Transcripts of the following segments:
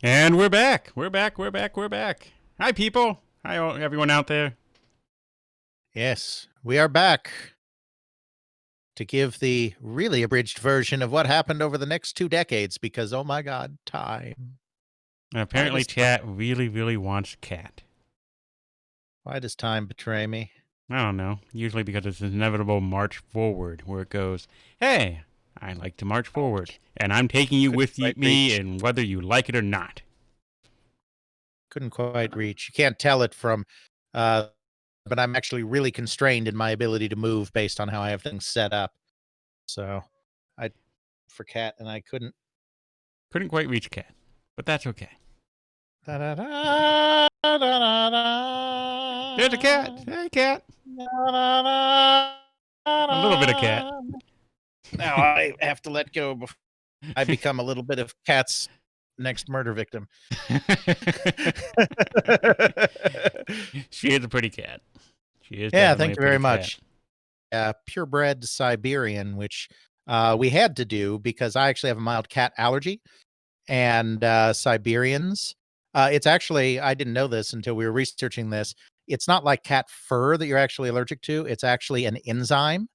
And we're back. We're back. Hi, people. Hi, everyone out there. Yes, we are back to give the really abridged version of what happened over the next 2 decades because, oh my God, time. And apparently, chat really wants Cat. Why does time betray me? I don't know. Usually because it's an inevitable march forward where it goes, hey, I like to march forward. And I'm taking you with me and whether you like it or not. Couldn't quite reach. You can't tell it from, but I'm actually really constrained in my ability to move based on how I have things set up. So for Cat, and I couldn't quite reach Cat, but that's okay. Da, da, da, da, da, da. There's a cat. Hey, Cat. A little bit of Cat. Now I have to let go before I become a little bit of Cat's next murder victim. She is a pretty cat. She is. Yeah, thank you very much. Purebred Siberian, which we had to do because I actually have a mild cat allergy, and Siberians. It's actually, I didn't know this until we were researching this. It's not like cat fur that you're actually allergic to. It's actually an enzyme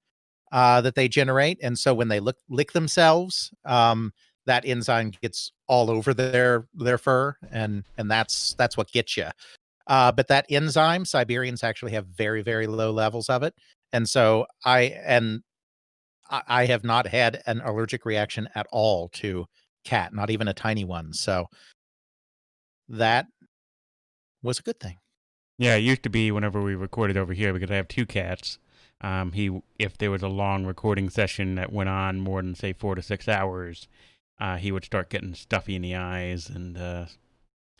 that they generate, and so when they lick themselves, that enzyme gets all over their fur, and that's what gets you. But that enzyme, Siberians actually have very low levels of it, and so I have not had an allergic reaction at all to cat, not even a tiny one. So that was a good thing. Yeah, it used to be whenever we recorded over here because I have 2 cats. If there was a long recording session that went on more than say 4 to 6 hours, he would start getting stuffy in the eyes and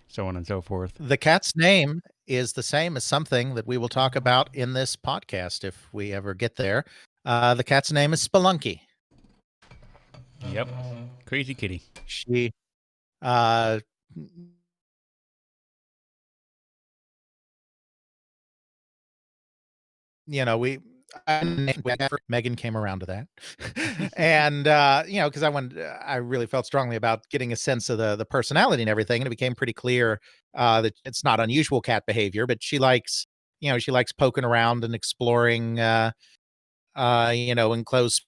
so on and so forth. The cat's name is the same as something that we will talk about in this podcast if we ever get there. The cat's name is Spelunky. Yep, crazy kitty. She, you know, Megan came around to that, and because I really felt strongly about getting a sense of the personality and everything, and it became pretty clear that it's not unusual cat behavior, but she likes poking around and exploring, enclosed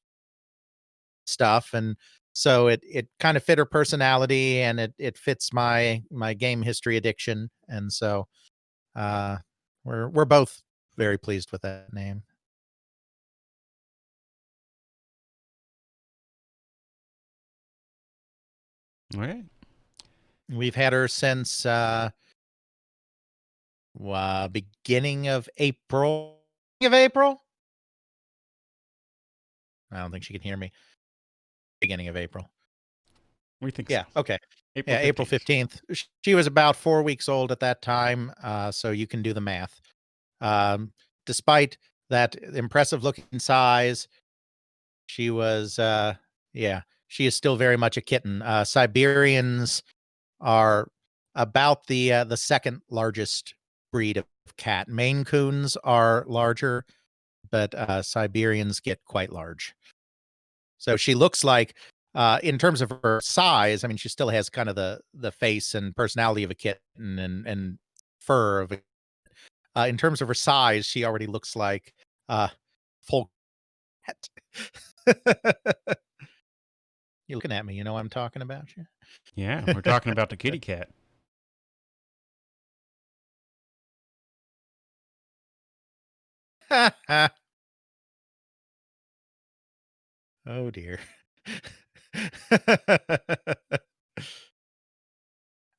stuff, and so it kind of fit her personality, and it fits my game history addiction, and so we're both very pleased with that name. All right. We've had her since beginning of April. I don't think she can hear me. Beginning of April. We think yeah, so. Okay. April 15th. She was about 4 weeks old at that time, so you can do the math. Despite that impressive looking size, she was, she is still very much a kitten. Siberians are about the second largest breed of cat. Maine Coons are larger, but Siberians get quite large. So she looks like, in terms of her size, I mean, she still has kind of the face and personality of a kitten and fur of a. In terms of her size, she already looks like full cat. You're looking at me, you know what I'm talking about? You? Yeah, we're talking about the kitty cat. Oh dear.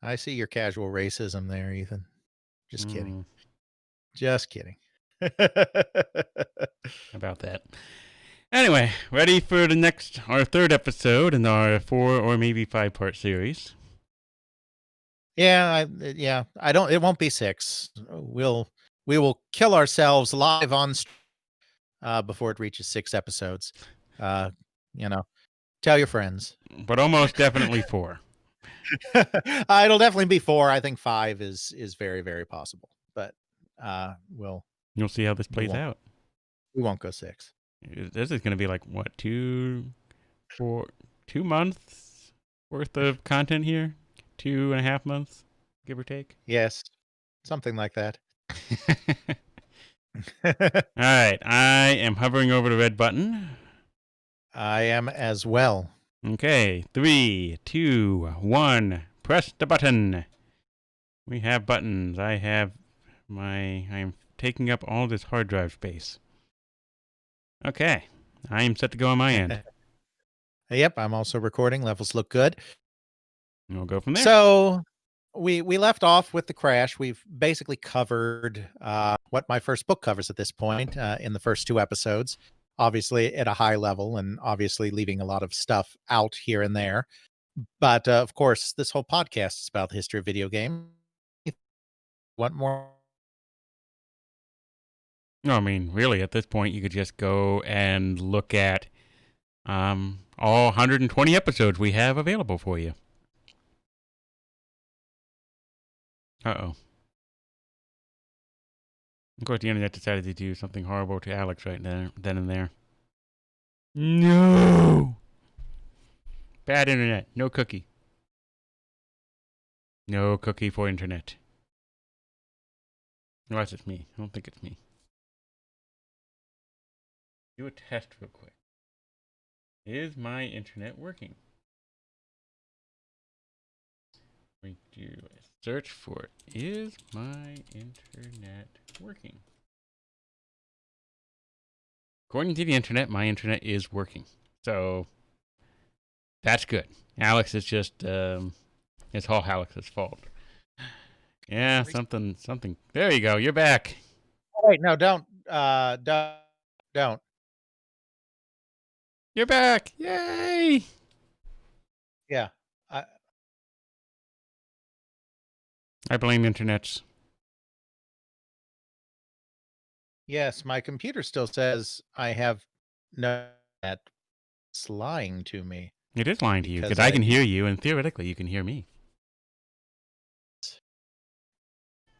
I see your casual racism there, Ethan. Just kidding. Just kidding. About that. Anyway, ready for our third episode in our 4 or maybe 5-part series. Yeah, it won't be 6. We will kill ourselves live on before it reaches 6 episodes. Tell your friends. But almost definitely 4. It'll definitely be 4. I think 5 is very, very possible. But you'll see how this plays out. We won't go 6. This is going to be like what, 2 months worth of content here? 2.5 months, give or take. Yes, something like that. All right, I am hovering over the red button. I am as well. Okay, 3, 2, 1. Press the button. We have buttons. I am taking up all this hard drive space. Okay, I am set to go on my end. Yep, I'm also recording. Levels look good. We'll go from there. So we left off with the crash. We've basically covered what my first book covers at this point in the first 2 episodes. Obviously at a high level, and obviously leaving a lot of stuff out here and there. But of course, this whole podcast is about the history of video games. What more? No, I mean, really, at this point, you could just go and look at all 120 episodes we have available for you. Uh-oh. Of course, the internet decided to do something horrible to Alex right then and there. No! Bad internet. No cookie. No cookie for internet. Unless it's me. I don't think it's me. Do a test real quick. Is my internet working? We do a search for is my internet working? According to the internet, my internet is working. So that's good. Alex is just it's all Alex's fault. Yeah, something. There you go. You're back. Wait, no, don't. Don't. You're back. Yay! Yeah. I blame internets. Yes, my computer still says I have no net. It's lying to me. It is lying to you because Because I can hear you, and theoretically, you can hear me.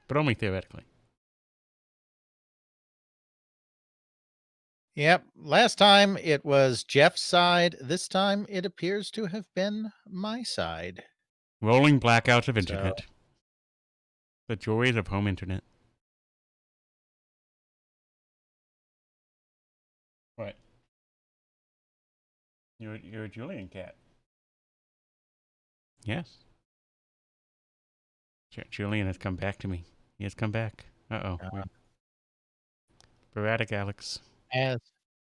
But only theoretically. Yep. Last time it was Jeff's side. This time it appears to have been my side. Rolling blackouts of internet. The joys of home internet. What? You're a Julian cat. Yes. Julian has come back to me. He has come back. Uh-oh. Sporadic Alex.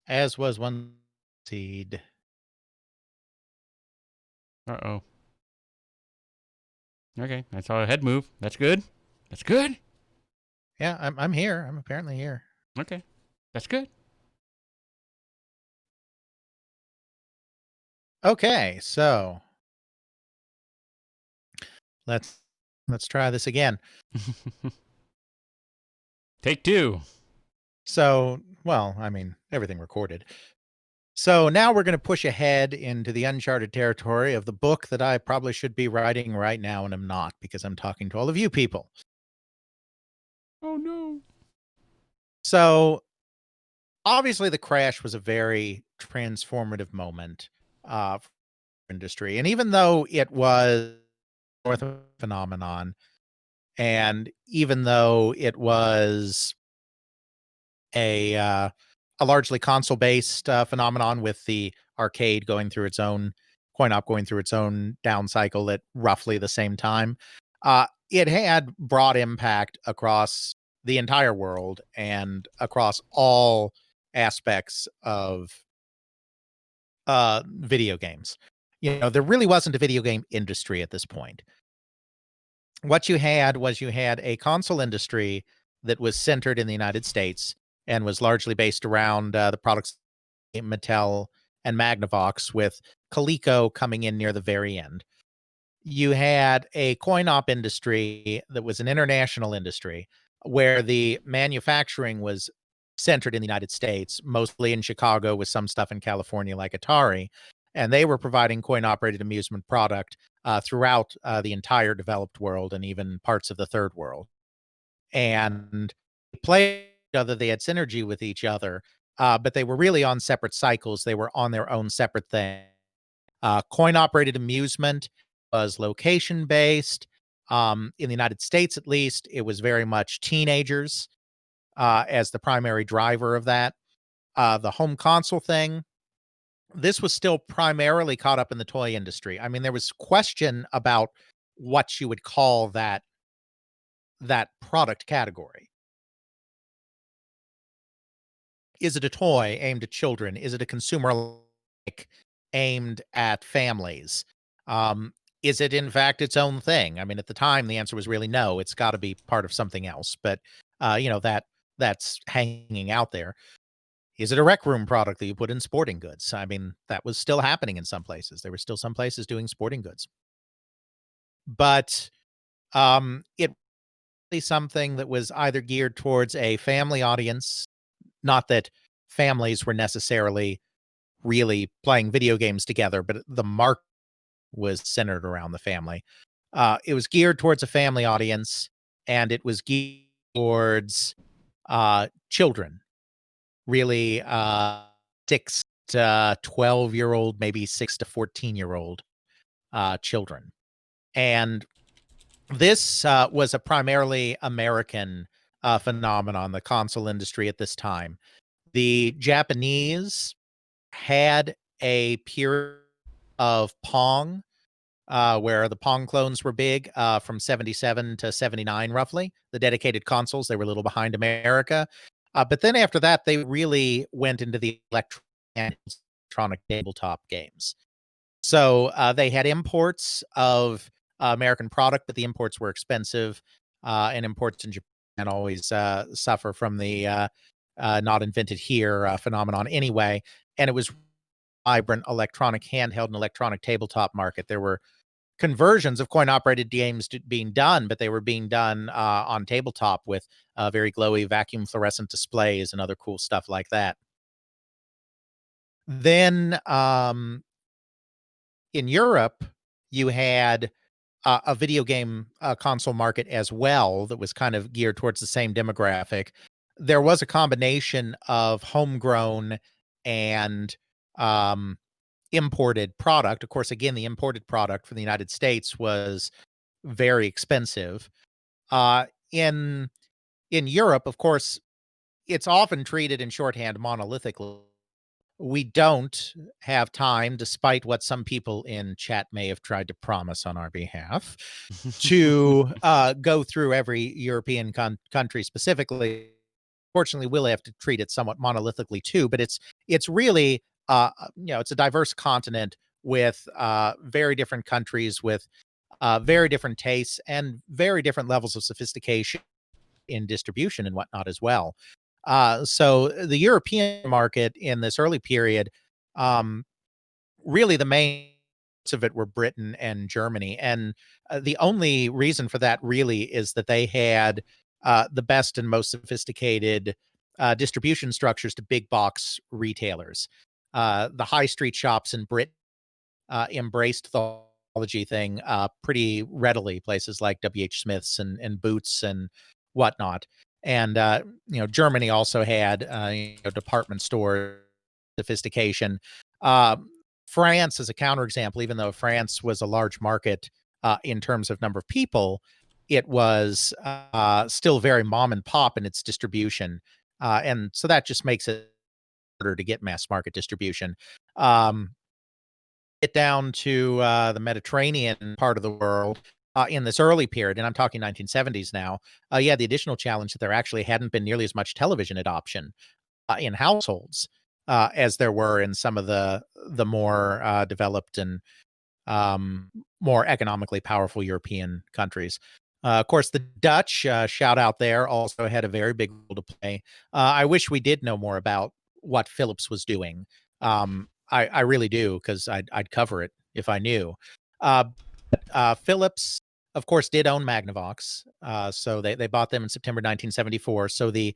As was one seed. Uh-oh. Okay, I saw a head move. That's good. That's good. Yeah, I'm here. I'm apparently here. Okay. That's good. Okay, so let's try this again. Take 2. So, well, I mean, everything recorded. So now we're going to push ahead into the uncharted territory of the book that I probably should be writing right now, and I'm not because I'm talking to all of you people. Oh, no. So obviously the crash was a very transformative moment for industry. And even though it was a North phenomenon, and even though it was a largely console-based phenomenon with the arcade going through its own coin-op going through its own down cycle at roughly the same time, it had broad impact across the entire world and across all aspects of video games. You know, there really wasn't a video game industry at this point. What you had was a console industry that was centered in the United States and was largely based around the products Mattel and Magnavox, with Coleco coming in near the very end. You had a coin-op industry that was an international industry where the manufacturing was centered in the United States, mostly in Chicago with some stuff in California like Atari. And they were providing coin-operated amusement product throughout the entire developed world and even parts of the third world. And they played each other, they had synergy with each other, but they were really on separate cycles. They were on their own separate thing. Coin-operated amusement was location based. In the United States, at least, it was very much teenagers as the primary driver of that. The home console thing, this was still primarily caught up in the toy industry. I mean, there was question about what you would call that product category. Is it a toy aimed at children? Is it a consumer like aimed at families? Um, is it in fact its own thing? I mean, at the time, the answer was really no. It's got to be part of something else. But that's hanging out there. Is it a rec room product that you put in sporting goods? I mean, that was still happening in some places. There were still some places doing sporting goods, but it was something that was either geared towards a family audience. Not that families were necessarily really playing video games together, but the market was centered around the family. It was geared towards a family audience, and it was geared towards children, really 6 to 12-year-old, maybe 6 to 14-year-old children. And this was a primarily American phenomenon, the console industry at this time. The Japanese had a period of Pong, where the Pong clones were big from 77 to 79, roughly. The dedicated consoles, they were a little behind America. But then after that, they really went into the electronic tabletop games. So they had imports of American product, but the imports were expensive, and imports in Japan always suffer from the not invented here phenomenon anyway. And it was vibrant electronic handheld and electronic tabletop market. There were conversions of coin operated games being done, but they were being done on tabletop with very glowy vacuum fluorescent displays and other cool stuff like that. Then in Europe, you had a video game console market as well that was kind of geared towards the same demographic. There was a combination of homegrown and um, imported product. Of course, again, the imported product from the United States was very expensive. Uh, in in Europe, of course, it's often treated in shorthand monolithically. We don't have time, despite what some people in chat may have tried to promise on our behalf, to go through every European country specifically. Fortunately, we'll have to treat it somewhat monolithically too, but it's really it's a diverse continent with very different countries with very different tastes and very different levels of sophistication in distribution and whatnot as well. So the European market in this early period, um, really the main parts of it were Britain and Germany, and the only reason for that really is that they had the best and most sophisticated distribution structures to big box retailers. The high street shops in Britain embraced the technology thing pretty readily. Places like W.H. Smith's and Boots and whatnot. And Germany also had department store sophistication. Uh, France is a counterexample. Even though France was a large market in terms of number of people, it was still very mom and pop in its distribution, and so that just makes it harder to get mass market distribution. Um, get down to the Mediterranean part of the world in this early period, and I'm talking 1970s now, you had the additional challenge that there actually hadn't been nearly as much television adoption in households as there were in some of the more developed and more economically powerful European countries. Of course, the Dutch, shout out there, also had a very big role to play. I wish we did know more about what Philips was doing. I really do, because I'd cover it if I knew. Uh, Philips, of course, did own Magnavox. So they bought them in September 1974. So the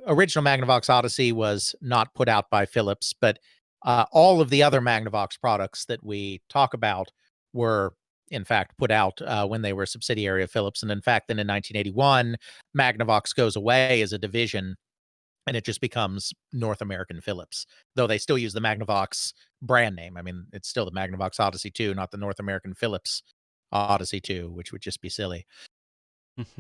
original Magnavox Odyssey was not put out by Philips, but all of the other Magnavox products that we talk about were, in fact, put out when they were a subsidiary of Philips. And in fact, then in 1981, Magnavox goes away as a division and it just becomes North American Philips, though they still use the Magnavox brand name. I mean, it's still the Magnavox Odyssey 2, not the North American Philips Odyssey 2, which would just be silly.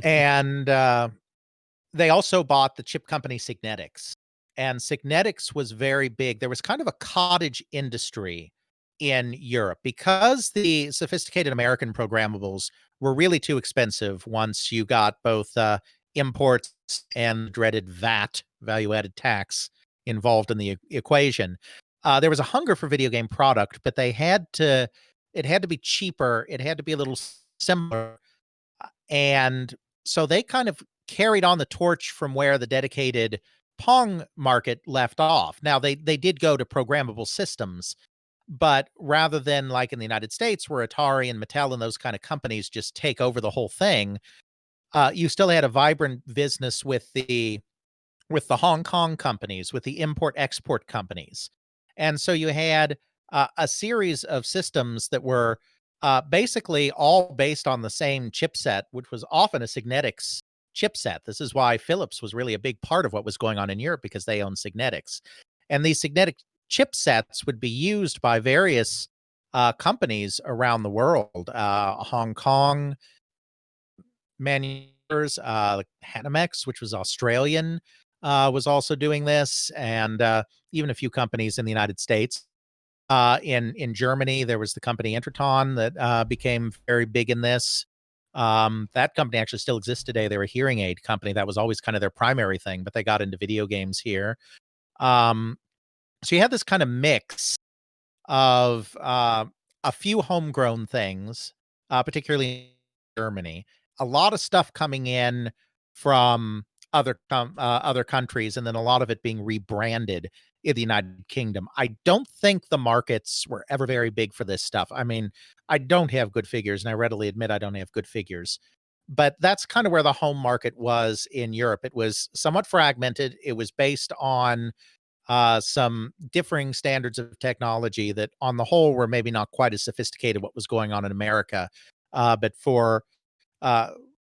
And they also bought the chip company Signetics, and Signetics was very big. There was kind of a cottage industry in Europe because the sophisticated American programmables were really too expensive once you got both imports and dreaded VAT, value added tax, involved in the equation. There was a hunger for video game product, but it had to be cheaper. It had to be a little similar. And so they kind of carried on the torch from where the dedicated Pong market left off. Now they did go to programmable systems, but rather than like in the United States where Atari and Mattel and those kind of companies just take over the whole thing, you still had a vibrant business with the Hong Kong companies, with the import export companies. And so you had a series of systems that were basically all based on the same chipset, which was often a Signetics chipset. This is why Philips was really a big part of what was going on in Europe because they owned Signetics. And these Signetic chipsets would be used by various companies around the world. Hong Kong manufacturers, like Hanimex, which was Australian, was also doing this, and even a few companies in the United States. In Germany, there was the company Interton that became very big in this. That company actually still exists today. They were a hearing aid company. That was always kind of their primary thing, but they got into video games here. Um, so you had this kind of mix of a few homegrown things, particularly in Germany. A lot of stuff coming in from other countries, and then a lot of it being rebranded in the United Kingdom. I don't think the markets were ever very big for this stuff. I mean, I don't have good figures, and I readily admit I don't have good figures. But that's kind of where the home market was in Europe. It was somewhat fragmented. It was based on some differing standards of technology that, on the whole, were maybe not quite as sophisticated what was going on in America. But for uh,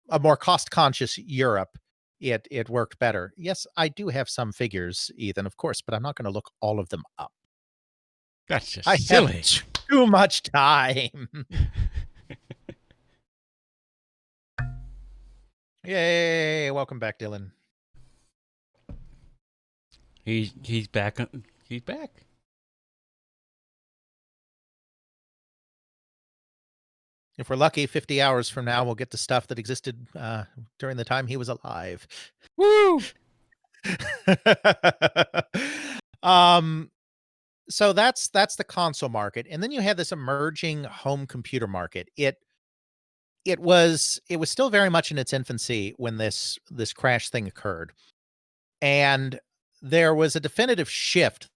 a more cost-conscious Europe, it worked better. Yes, I do have some figures, Ethan, of course, but I'm not going to look all of them up. That's just I have silly. too much time. Yay! Welcome back, Dylan. He's back. He's back. If we're lucky, 50 hours from now, we'll get to stuff that existed during the time he was alive. Woo! um, so that's the console market, and then you had this emerging home computer market. It was still very much in its infancy when this crash thing occurred, and there was a definitive shift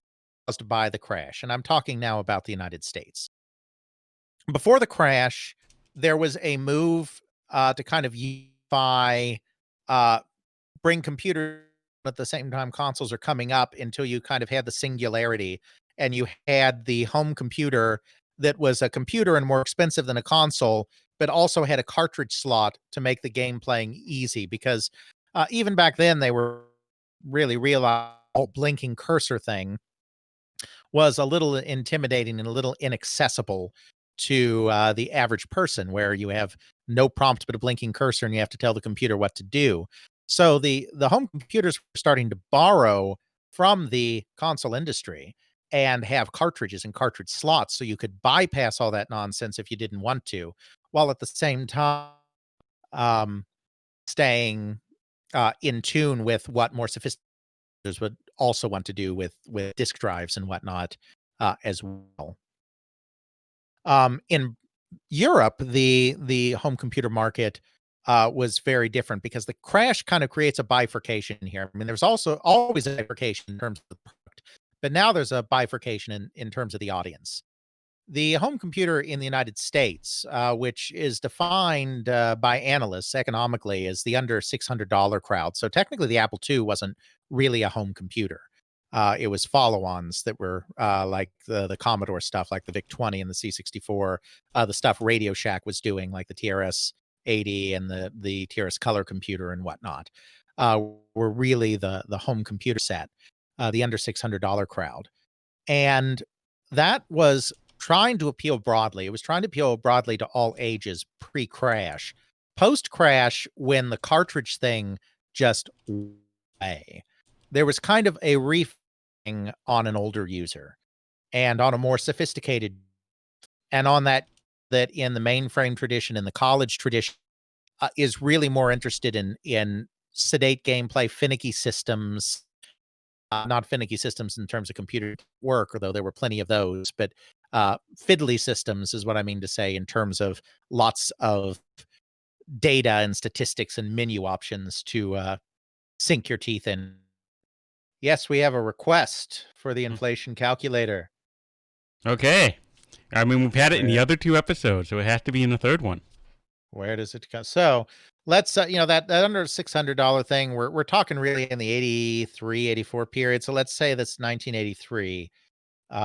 caused by the crash, and I'm talking now about the United States. Before the crash, there was a move to kind of unify, uh, bring computers at the same time consoles are coming up until you kind of had the singularity, and you had the home computer that was a computer and more expensive than a console, but also had a cartridge slot to make the game playing easy. Because even back then, they were really realized the blinking cursor thing was a little intimidating and a little inaccessible to the average person, where you have no prompt but a blinking cursor and you have to tell the computer what to do. So the home computers were starting to borrow from the console industry and have cartridges and cartridge slots so you could bypass all that nonsense if you didn't want to, while at the same time um, staying in tune with what more sophisticated would also want to do with disk drives and whatnot as well. In Europe, the home computer market was very different because the crash kind of creates a bifurcation here. I mean, there's also always a bifurcation in terms of the product, but now there's a bifurcation in terms of the audience. The home computer in the United States, which is defined by analysts economically as the under $600 crowd. So technically, the Apple II wasn't really a home computer. It was follow-ons that were like the Commodore stuff, like the VIC-20 and the C64, the stuff Radio Shack was doing, like the TRS-80 and the TRS Color computer and whatnot. were really the home computer set, the under $600 crowd. And that was trying to appeal broadly. It was trying to appeal broadly to all ages pre-crash. Post-crash, when the cartridge thing just went away, there was kind of a refocusing on an older user and on a more sophisticated, and on that in the mainframe tradition, in the college tradition, is really more interested in sedate gameplay, finicky systems, not finicky systems in terms of computer work, although there were plenty of those, but fiddly systems is what I mean to say, in terms of lots of data and statistics and menu options to sink your teeth in. Yes, we have a request for the inflation calculator. Okay. I mean, we've had it in the Where other 2 episodes, so it has to be in the third one. where does it go? So let's that under $600 thing, we're talking really in the 83, 84 period. So let's say that's 1983.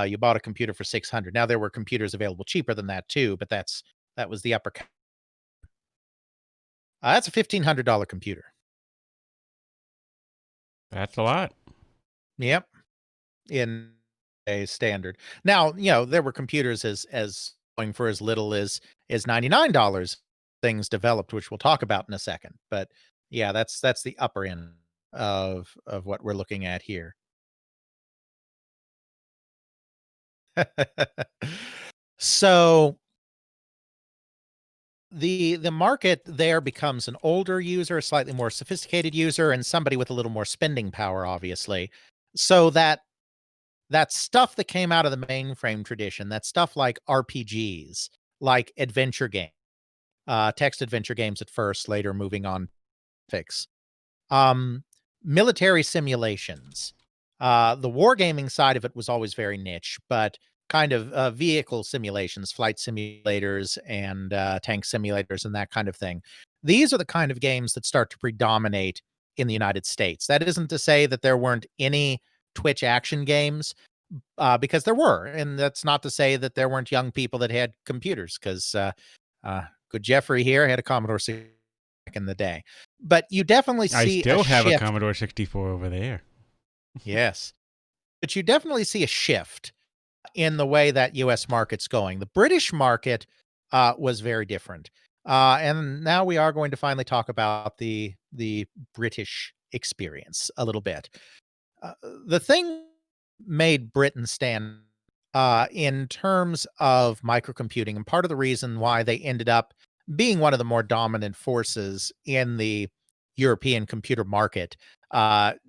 You bought a computer for 600. Now there were computers available cheaper than that too, but that was the upper. That's a $1,500 computer. That's a lot. Yep, in a standard. Now there were computers as going for as little as $99. Things developed, which we'll talk about in a second. But yeah, that's the upper end of what we're looking at here. So the market there becomes an older user, a slightly more sophisticated user, and somebody with a little more spending power, obviously. So that stuff that came out of the mainframe tradition, that stuff like RPGs, like adventure game, text adventure games at first, later moving on fix, um, military simulations. The wargaming side of it was always very niche, but kind of vehicle simulations, flight simulators, and tank simulators, and that kind of thing. These are the kind of games that start to predominate in the United States. That isn't to say that there weren't any Twitch action games, because there were, and that's not to say that there weren't young people that had computers, because good Jeffrey here had a Commodore 6 back in the day. But you definitely I see a still have a shift. Commodore 64 over there. Yes. But you definitely see a shift in the way that US market's going. The British market was very different. And now we are going to finally talk about the British experience a little bit. The thing made Britain stand in terms of microcomputing, and part of the reason why they ended up being one of the more dominant forces in the European computer market,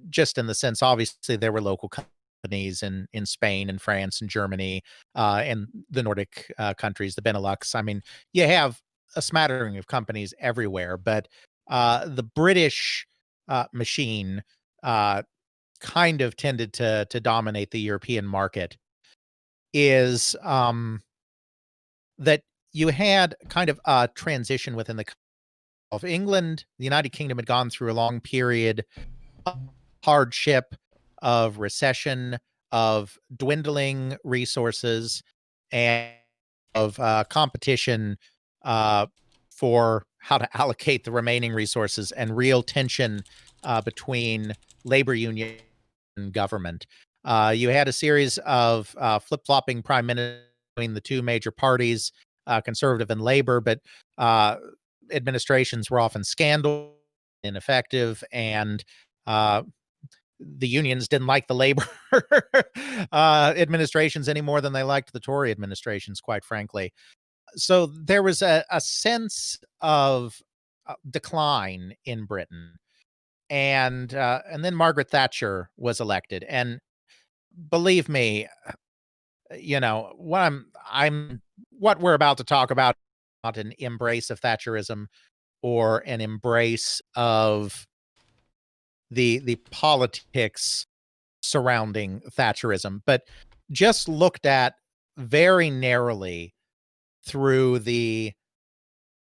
just in the sense, obviously, there were local companies in Spain and France and Germany, and the Nordic countries, the Benelux. I mean, you have a smattering of companies everywhere, but the British machine kind of tended to dominate the European market. Is that you had kind of a transition within the of England. The United Kingdom had gone through a long period of hardship, of recession, of dwindling resources, and of competition uh, for how to allocate the remaining resources, and real tension between labor union and government. You had a series of flip-flopping prime ministers between the two major parties, conservative and labor, but administrations were often scandal, ineffective, and the unions didn't like the labor administrations any more than they liked the Tory administrations, quite frankly. So there was a sense of decline in Britain, and then Margaret Thatcher was elected, and believe me, what I'm what we're about to talk about, not an embrace of Thatcherism or an embrace of the politics surrounding Thatcherism, but just looked at very narrowly through the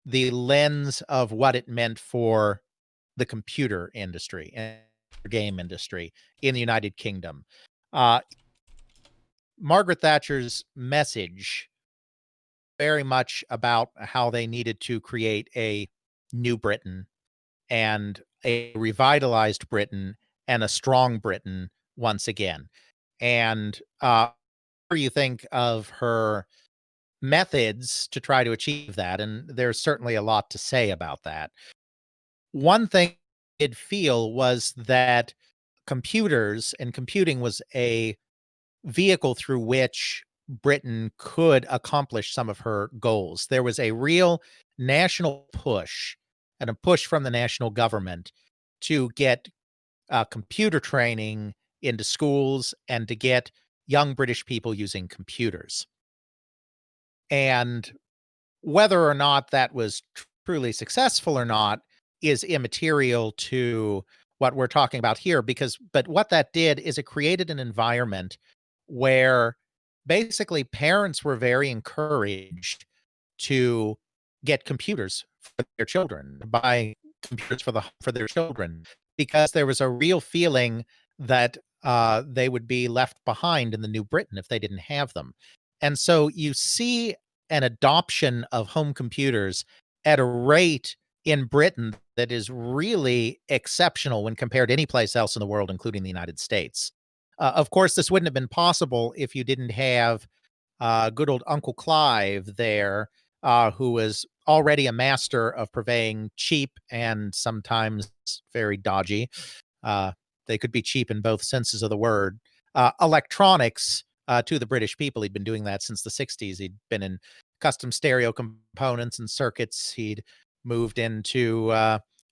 lens of what it meant for the computer industry and game industry in the United Kingdom. Uh, Margaret Thatcher's message very much about how they needed to create a new Britain and a revitalized Britain and a strong Britain once again. And what do you think of her methods to try to achieve that? And there's certainly a lot to say about that. One thing I did feel was that computers and computing was a vehicle through which Britain could accomplish some of her goals. There was a real national push and a push from the national government to get computer training into schools and to get young British people using computers. And whether or not that was truly successful or not is immaterial to what we're talking about here, but what that did is it created an environment where basically parents were very encouraged to get computers for their children, buy computers for their children, because there was a real feeling that they would be left behind in the new Britain if they didn't have them. And so you see an adoption of home computers at a rate in Britain that is really exceptional when compared to any place else in the world, including the United States. Of course, this wouldn't have been possible if you didn't have good old Uncle Clive there, who was already a master of purveying cheap and sometimes very dodgy. Uh, they could be cheap in both senses of the word. Electronics to the British people. He'd been doing that since the 60s. He'd been in custom stereo components and circuits. He'd moved into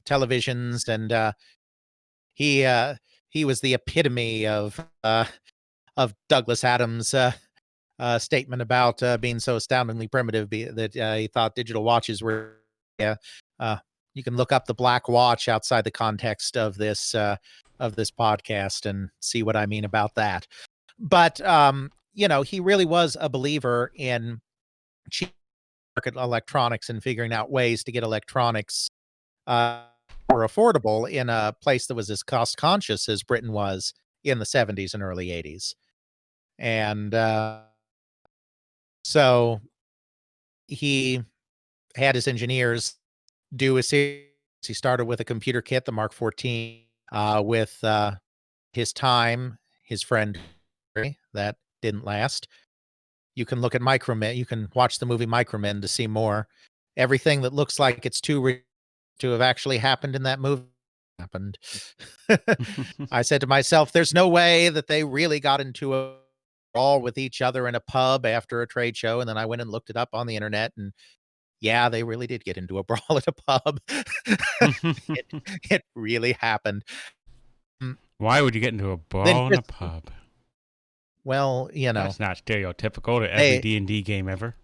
televisions, and he was the epitome of Douglas Adams' statement about being so astoundingly primitive that he thought digital watches were. Yeah, you can look up the Black Watch outside the context of this podcast and see what I mean about that. But he really was a believer in cheap market electronics and figuring out ways to get electronics more affordable in a place that was as cost conscious as Britain was in the 70s and early 80s. And so he had his engineers do a series. He started with a computer kit, the Mark 14, with his time, his friend, that didn't last. You can look at Micromen. You can watch the movie Micromen to see more. Everything that looks like it's too to have actually happened in that movie happened. I said to myself, there's no way that they really got into a brawl with each other in a pub after a trade show. And then I went and looked it up on the internet, and yeah, they really did get into a brawl at a pub. it, it really happened. Why would you get into a brawl in a pub? Well, That's not stereotypical to every they D&D game ever.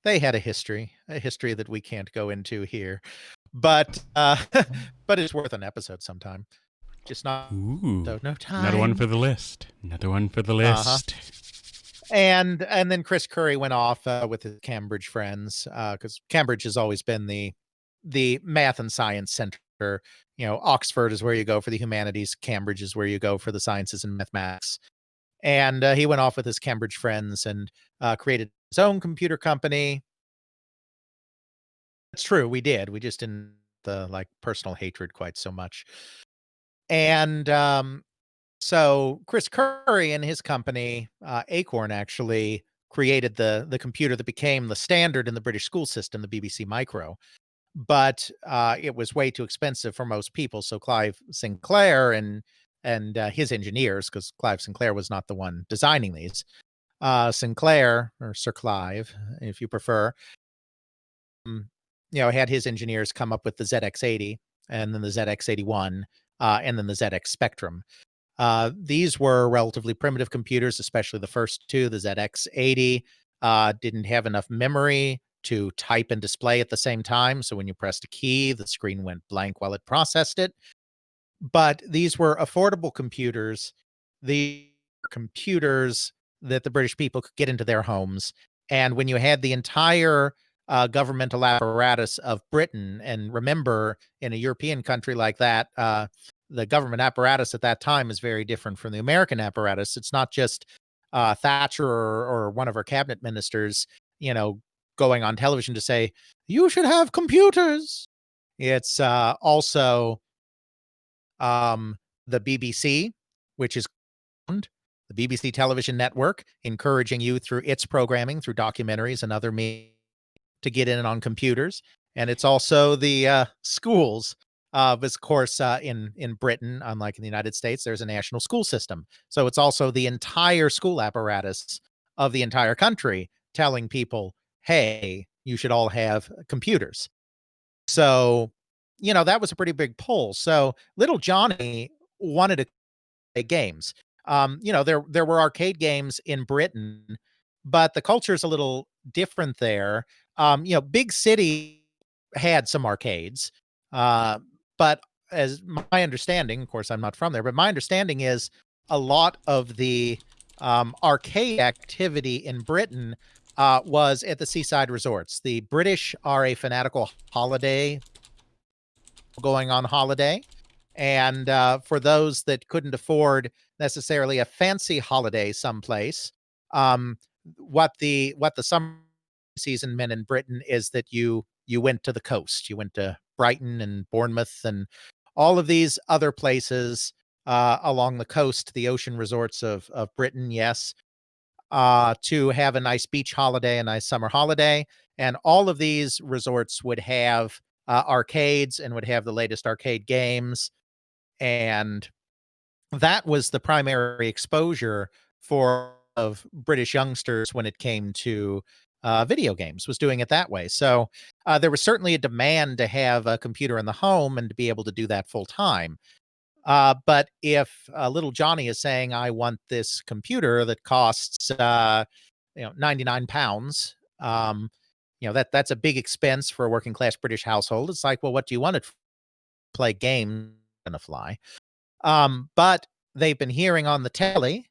they had a history that we can't go into here, but but it's worth an episode sometime. Just not Ooh, no time. another one for the list. Another one for the list. And then Chris Curry went off with his Cambridge friends, because Cambridge has always been the math and science center. Oxford is where you go for the humanities. Cambridge is where you go for the sciences and mathematics. And he went off with his Cambridge friends and created his own computer company. That's true. We did. We just didn't the personal hatred quite so much. And so Chris Curry and his company, Acorn, actually created the computer that became the standard in the British school system, the BBC Micro. But it was way too expensive for most people. So Clive Sinclair and his engineers, because Clive Sinclair was not the one designing these, Sinclair, or Sir Clive, if you prefer, had his engineers come up with the ZX80, and then the ZX81, and then the ZX Spectrum. These were relatively primitive computers, especially the first two. The ZX80 didn't have enough memory to type and display at the same time. So when you pressed a key, the screen went blank while it processed it. But these were affordable computers. The computers that the British people could get into their homes. And when you had the entire governmental apparatus of Britain, and remember, in a European country like that, the government apparatus at that time is very different from the American apparatus. It's not just Thatcher or one of her cabinet ministers, going on television to say, you should have computers. It's also the BBC, which is the BBC television network, encouraging you through its programming, through documentaries and other means to get in on computers. And it's also the schools. Of course, in Britain, unlike in the United States, there's a national school system. So it's also the entire school apparatus of the entire country telling people, hey, you should all have computers. So, that was a pretty big pull. So little Johnny wanted to play games. There were arcade games in Britain, but the culture is a little different there. Big city had some arcades, uh, but as my understanding, of course, I'm not from there, but my understanding is a lot of the arcade activity in Britain was at the seaside resorts. The British are a fanatical holiday going on holiday. And for those that couldn't afford necessarily a fancy holiday someplace, um, what the summer season meant in Britain is that you went to the coast. You went to Brighton and Bournemouth and all of these other places along the coast, the ocean resorts of Britain. Yes, to have a nice beach holiday, a nice summer holiday. And all of these resorts would have arcades and would have the latest arcade games. And that was the primary exposure for of British youngsters when it came to video games, was doing it that way. So there was certainly a demand to have a computer in the home and to be able to do that full time. But if little Johnny is saying, I want this computer that costs, 99 pounds, that's a big expense for a working class British household. It's like, well, what do you want it for? Play game? Gonna fly. But they've been hearing on the telly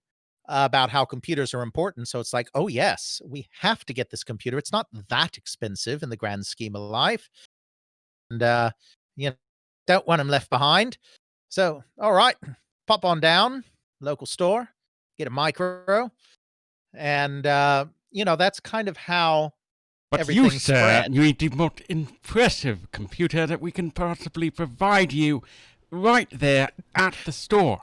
about how computers are important. So it's like, oh, yes, we have to get this computer. It's not that expensive in the grand scheme of life. And, you know, don't want them left behind. So, all right, pop on down, local store, get a micro. And, that's kind of how But you, everything sir, spread. need the most impressive computer that we can possibly provide you right there at the store.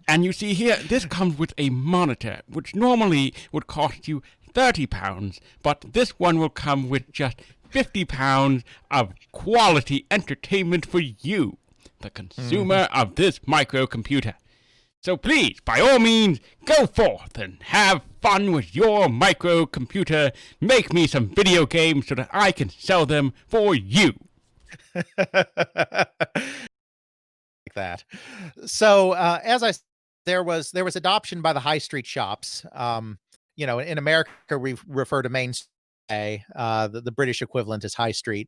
And you see here, this comes with a monitor, which normally would cost you £30, but this one will come with just £50 of quality entertainment for you, the consumer of this microcomputer. So please, by all means, go forth and have fun with your microcomputer. Make me some video games so that I can sell them for you. Like that. So, as I there was adoption by the high street shops. In America, we refer to Main Street, the British equivalent is High Street.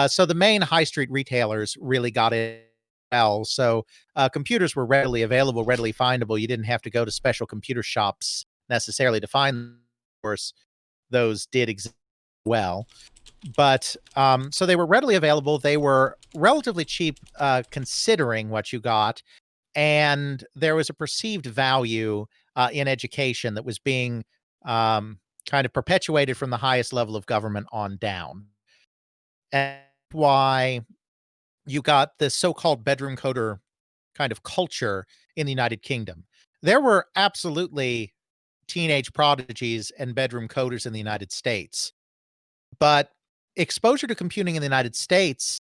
So the main high street retailers really got it well. So computers were readily available, readily findable. You didn't have to go to special computer shops necessarily to find them. Of course, those did exist well. But so they were readily available. They were relatively cheap considering what you got. And there was a perceived value in education that was being kind of perpetuated from the highest level of government on down. And why you got this so-called bedroom coder kind of culture in the United Kingdom. There were absolutely teenage prodigies and bedroom coders in the United States, but exposure to computing in the United States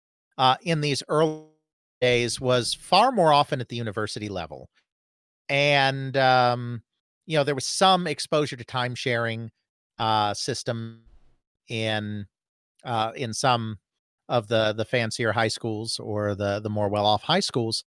in these early days was far more often at the university level. And there was some exposure to time sharing system in some of the fancier high schools or the more well off high schools.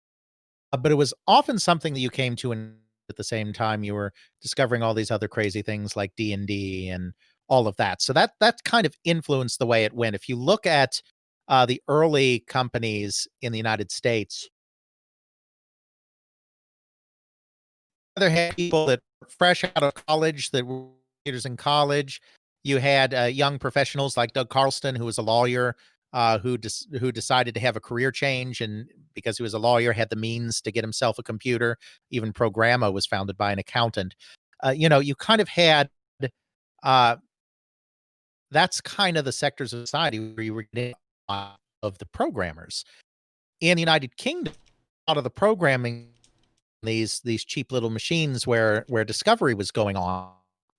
But it was often something that you came to, and at the same time you were discovering all these other crazy things like D&D and all of that. So that kind of influenced the way it went. If you look at the early companies in the United States, other had people that were fresh out of college, that were computers in college. You had young professionals like Doug Carlston, who was a lawyer, who decided to have a career change, and because he was a lawyer, had the means to get himself a computer. Even Programma was founded by an accountant. You kind of had uh, that's kind of the sectors of society where you were getting. of the programmers. In the United Kingdom, a lot of the programming, these cheap little machines where discovery was going on,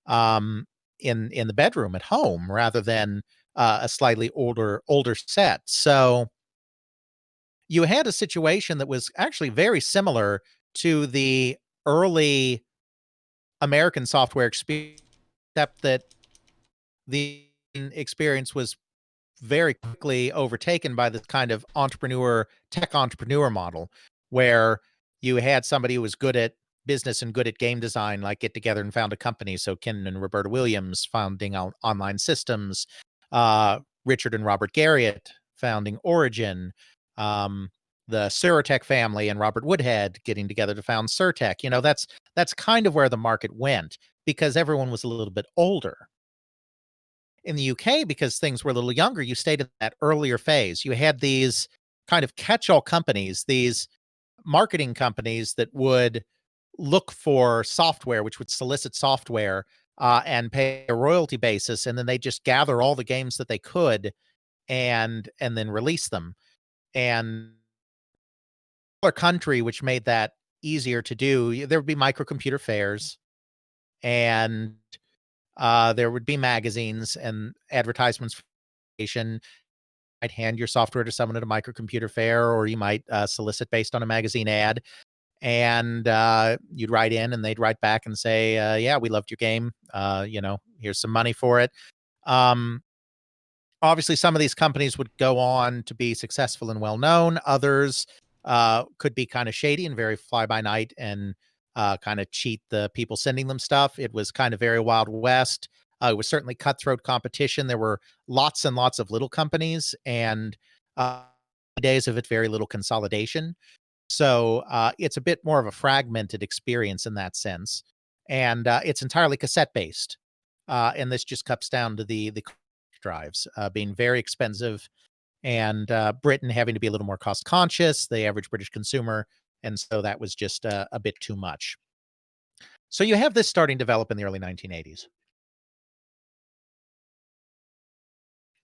um, in the bedroom at home rather than a slightly older set. So you had a situation that was actually very similar to the early American software experience, except that the experience was very quickly overtaken by this kind of tech entrepreneur model, where you had somebody who was good at business and good at game design, like get together and found a company. So Ken and Roberta Williams founding Online Systems, Richard and Robert Garriott founding Origin, the Suratech family and Robert Woodhead getting together to found Surtech. That's kind of where the market went because everyone was a little bit older. In the UK, because things were a little younger, you stayed in that earlier phase. You had these kind of catch-all companies, these marketing companies that would look for software, which would solicit software and pay a royalty basis, and then they just gather all the games that they could and then release them. And our country, which made that easier to do, there would be microcomputer fairs, and there would be magazines and advertisements for education. I'd hand your software to someone at a microcomputer fair, or you might solicit based on a magazine ad. And you'd write in, and they'd write back and say, "Yeah, we loved your game. Here's some money for it." Um, Obviously, some of these companies would go on to be successful and well known. Others could be kind of shady and very fly by night and kind of cheat the people sending them stuff. It was kind of very Wild West. It was certainly cutthroat competition. There were lots and lots of little companies, and days of it, very little consolidation. So it's a bit more of a fragmented experience in that sense, and it's entirely cassette based. And this just cuts down to the drives being very expensive, and Britain having to be a little more cost conscious, the average British consumer, and so that was just a bit too much. So you have this starting to develop in the early 1980s,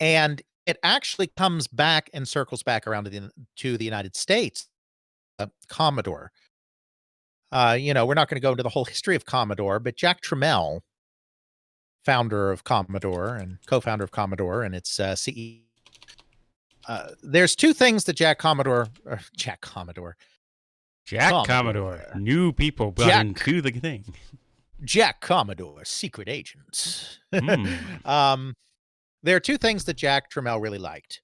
and it actually comes back and circles back around to the United States. Commodore. We're not going to go into the whole history of Commodore, but Jack Tramiel, founder of Commodore and co-founder of Commodore, and its CE. There's two things that Jack Commodore, Commodore. New people brought into the thing. Jack Commodore, secret agents. Mm. There are two things that Jack Tramiel really liked: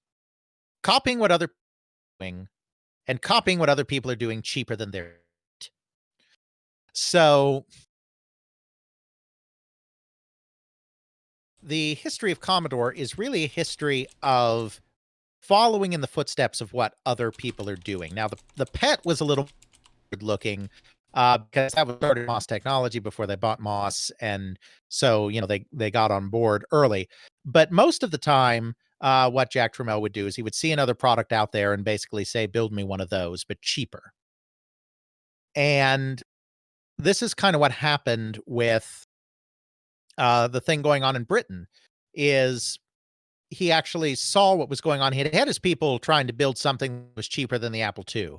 copying what other people are doing, and copying what other people are doing cheaper than they're. So the history of Commodore is really a history of following in the footsteps of what other people are doing. Now, the PET was a little weird looking because that was started Moss Technology before they bought Moss, and so they got on board early. But most of the time, what Jack Tramiel would do is he would see another product out there and basically say, "Build me one of those, but cheaper." And this is kind of what happened with the thing going on in Britain. Is he actually saw what was going on. He had his people trying to build something that was cheaper than the Apple II.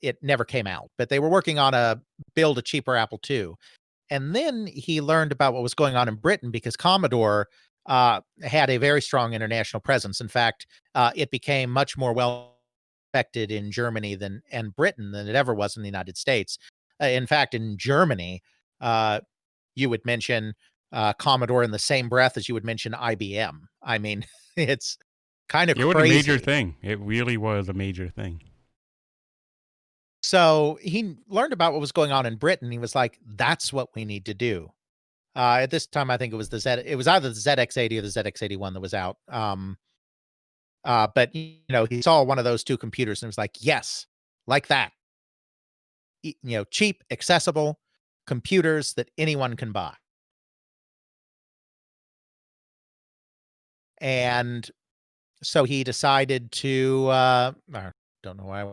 It never came out, but they were working on build a cheaper Apple II. And then he learned about what was going on in Britain because Commodore had a very strong international presence. In fact, it became much more well respected in Germany and Britain than it ever was in the United States. In fact, in Germany, you would mention Commodore in the same breath as you would mention IBM. I mean, it's kind of crazy. It was a major thing. It really was a major thing. So he learned about what was going on in Britain. He was like, "That's what we need to do." At this time, I think it was it was either the ZX80 or the ZX81 that was out. But he saw one of those two computers and was like, "Yes, like that. Cheap, accessible computers that anyone can buy." And so he decided to, I don't know why.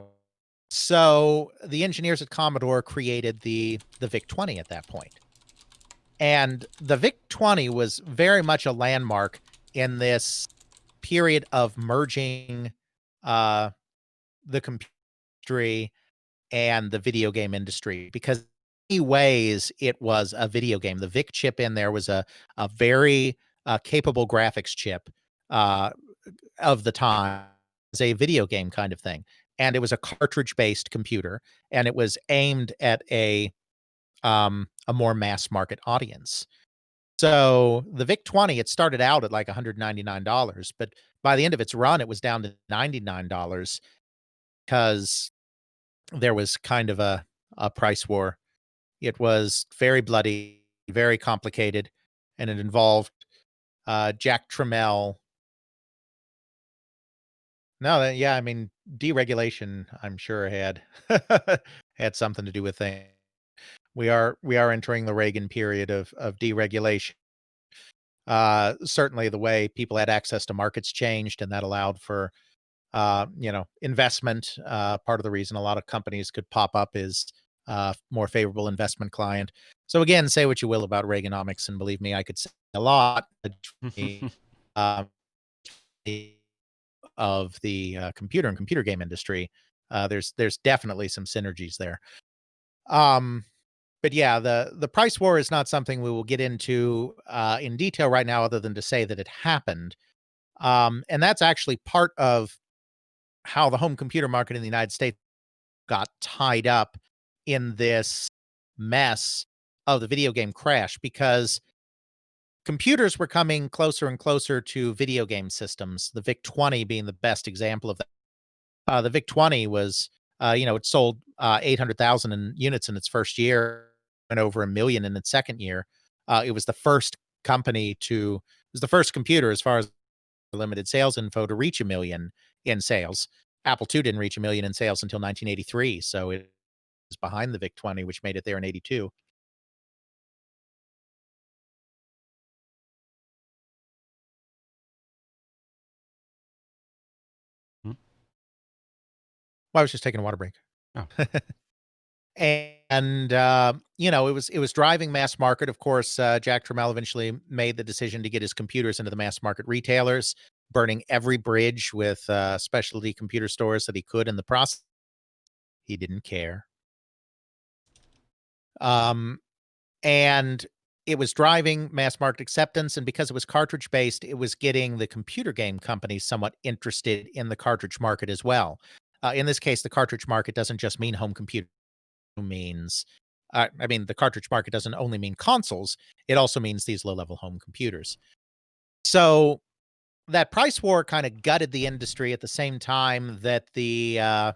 So the engineers at Commodore created the VIC-20 at that point. And the VIC-20 was very much a landmark in this period of merging uh, the computer industry and the video game industry, because in many ways it was a video game. The VIC chip in there was a very capable graphics chip uh, of the time. It's a video game kind of thing, and it was a cartridge based computer, and it was aimed at a more mass market audience. So the VIC 20, it started out at like $199, but by the end of its run, it was down to $99 because there was kind of a price war. It was very bloody, very complicated, and it involved Jack Tramiel. No, yeah, I mean deregulation. I'm sure had had something to do with things. We are entering the Reagan period of deregulation. Certainly, the way people had access to markets changed, and that allowed for investment. Part of the reason a lot of companies could pop up is more favorable investment client. So again, say what you will about Reaganomics, and believe me, I could say a lot. Uh, of the computer and computer game industry, there's definitely some synergies there. Um, but yeah, the price war is not something we will get into in detail right now, other than to say that it happened. And that's actually part of how the home computer market in the United States got tied up in this mess of the video game crash, because computers were coming closer and closer to video game systems, the VIC 20 being the best example of that. The VIC 20 was, it sold 800,000 units in its first year and over a million in its second year. It was the first it was the first computer, as far as limited sales info, to reach a million in sales. Apple II didn't reach a million in sales until 1983. So it was behind the VIC 20, which made it there in 82. Well, I was just taking a water break. Oh. And it was driving mass market. Of course, Jack Tramiel eventually made the decision to get his computers into the mass market retailers, burning every bridge with specialty computer stores that he could in the process. He didn't care. Um, and it was driving mass market acceptance, and because it was cartridge based, it was getting the computer game companies somewhat interested in the cartridge market as well. In this case, the cartridge market doesn't just mean home computer. Means the cartridge market doesn't only mean consoles, it also means these low-level home computers. So that price war kind of gutted the industry at the same time that the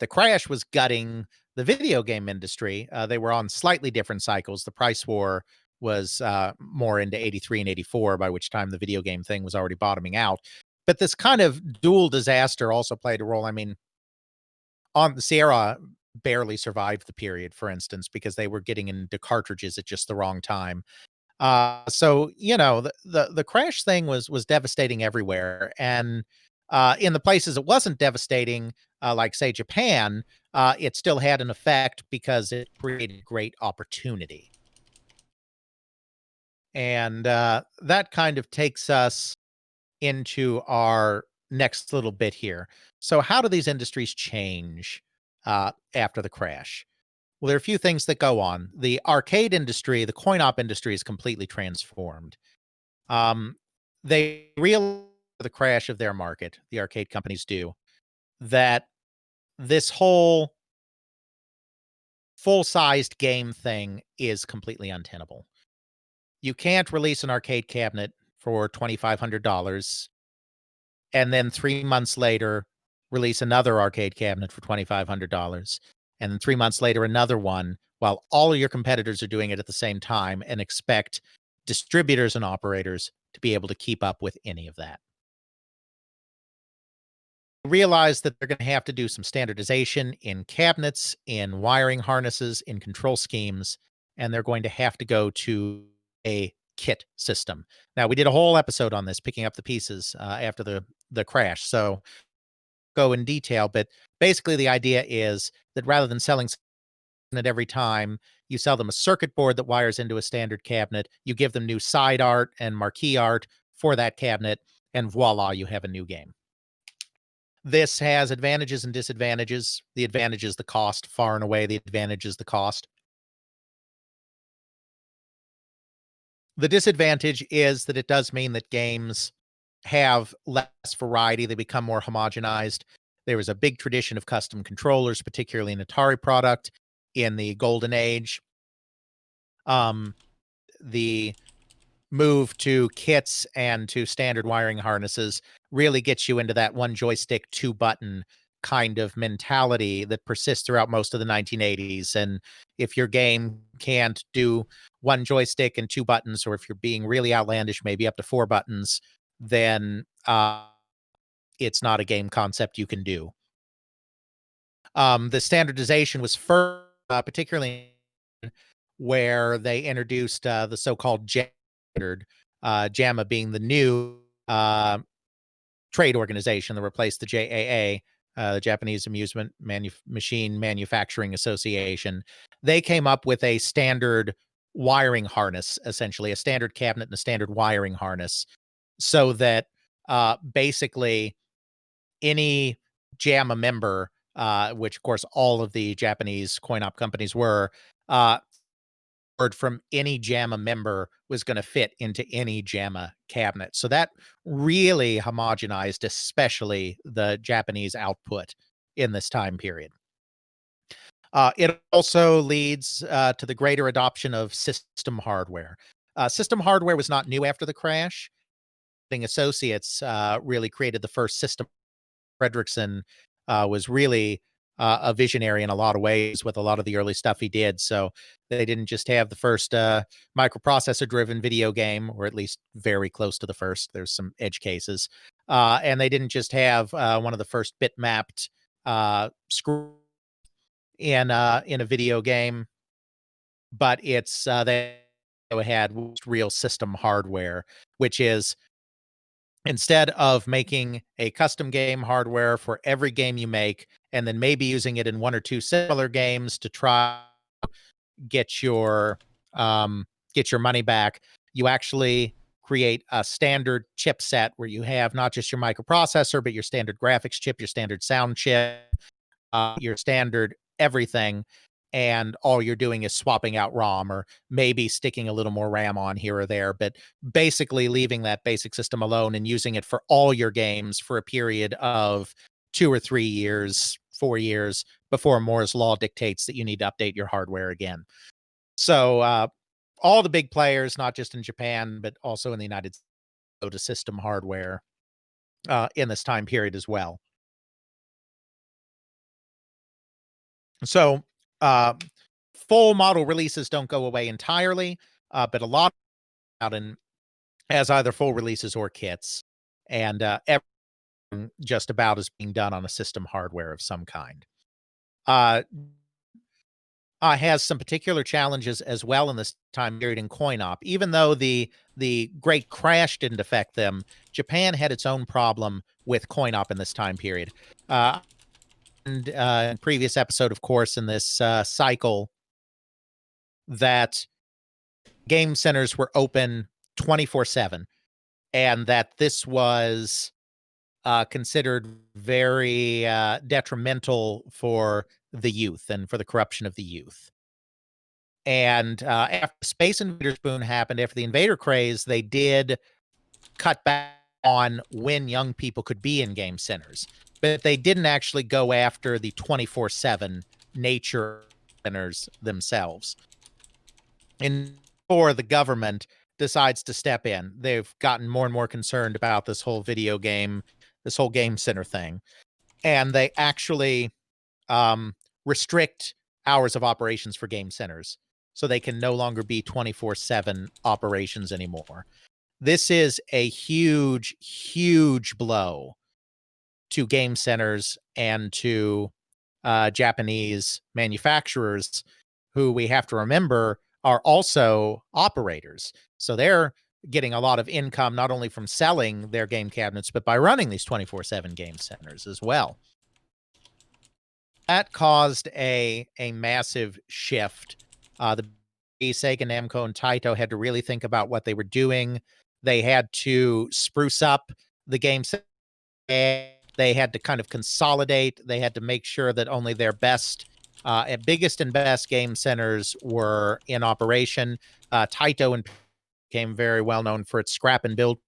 crash was gutting the video game industry. They were on slightly different cycles. The price war was more into 83 and 84, by which time the video game thing was already bottoming out. But this kind of dual disaster also played a role. I mean, on the Sierra barely survived the period, for instance, because they were getting into cartridges at just the wrong time. So the crash thing was devastating everywhere, and in the places it wasn't devastating, like say Japan, it still had an effect because it created great opportunity, and that kind of takes us into our next little bit here. So, how do these industries change after the crash? Well, there are a few things that go on. The arcade industry, the coin op industry, is completely transformed. Um, they realize the crash of their market, the arcade companies do, that this whole full sized game thing is completely untenable. You can't release an arcade cabinet for $2,500 and then 3 months later release another arcade cabinet for $2,500, and then 3 months later another one, while all of your competitors are doing it at the same time, and expect distributors and operators to be able to keep up with any of that. Realize that they're gonna have to do some standardization in cabinets, in wiring harnesses, in control schemes, and they're going to have to go to a kit system. Now, we did a whole episode on this, picking up the pieces, after the crash, so go in detail, but basically the idea is that rather than selling it every time, you sell them a circuit board that wires into a standard cabinet, you give them new side art and marquee art for that cabinet, and voila, you have a new game. This has advantages and disadvantages. The advantage is the cost, far and away. The advantage is the cost. The disadvantage is that it does mean that games have less variety. They become more homogenized. There was a big tradition of custom controllers, particularly an Atari product in the golden age. The move to kits and to standard wiring harnesses really gets you into that one joystick, two button kind of mentality that persists throughout most of the 1980s. And if your game can't do one joystick and two buttons, or if you're being really outlandish, maybe up to four buttons, then it's not a game concept you can do. The standardization was first, particularly where they introduced the so-called standard, JAMA being the new trade organization that replaced the JAA, the Japanese Amusement Machine Manufacturing Association. They came up with a standard wiring harness, essentially a standard cabinet and a standard wiring harness, so that basically any JAMA member, which of course all of the Japanese coin-op companies were, from any JAMA member was going to fit into any JAMA cabinet. So that really homogenized, especially the Japanese output in this time period. It also leads to the greater adoption of system hardware. System hardware was not new after the crash. Associates really created the first system. Fredrickson was really a visionary in a lot of ways with a lot of the early stuff he did. So they didn't just have the first microprocessor-driven video game, or at least very close to the first. There's some edge cases, and they didn't just have one of the first bitmapped screw in a video game, but it's they had real system hardware, which is instead of making a custom game hardware for every game you make, and then maybe using it in one or two similar games to try get your get your money back, you actually create a standard chipset where you have not just your microprocessor, but your standard graphics chip, your standard sound chip, your standard everything, and all you're doing is swapping out ROM or maybe sticking a little more RAM on here or there, but basically leaving that basic system alone and using it for all your games for a period of 2 or 3 years, 4 years before Moore's law dictates that you need to update your hardware again. So all the big players, not just in Japan, but also in the United States, go to system hardware in this time period as well. So, uh, full model releases don't go away entirely, but a lot out in as either full releases or kits, and everything just about is being done on a system hardware of some kind. Uh, has some particular challenges as well in this time period in coin op. Even though the Great Crash didn't affect them, Japan had its own problem with coin op in this time period. And in previous episode, of course, in this cycle, that game centers were open 24/7, and that this was considered very detrimental for the youth and for the corruption of the youth. And after Space Invaders boom happened, after the Invader craze, they did cut back on when young people could be in game centers, but they didn't actually go after the 24/7 nature centers themselves. And before the government decides to step in, they've gotten more and more concerned about this whole video game, this whole game center thing, and they actually restrict hours of operations for game centers, so they can no longer be 24/7 operations anymore. This is a huge, huge blow to game centers and to Japanese manufacturers, who we have to remember are also operators. So they're getting a lot of income not only from selling their game cabinets, but by running these 24/7 game centers as well. That caused a massive shift. The Sega, Namco, and Taito had to really think about what they were doing. They had to spruce up the game They had to kind of consolidate. They had to make sure that only their biggest and best game centers were in operation. Taito and became very well known for its scrap and build,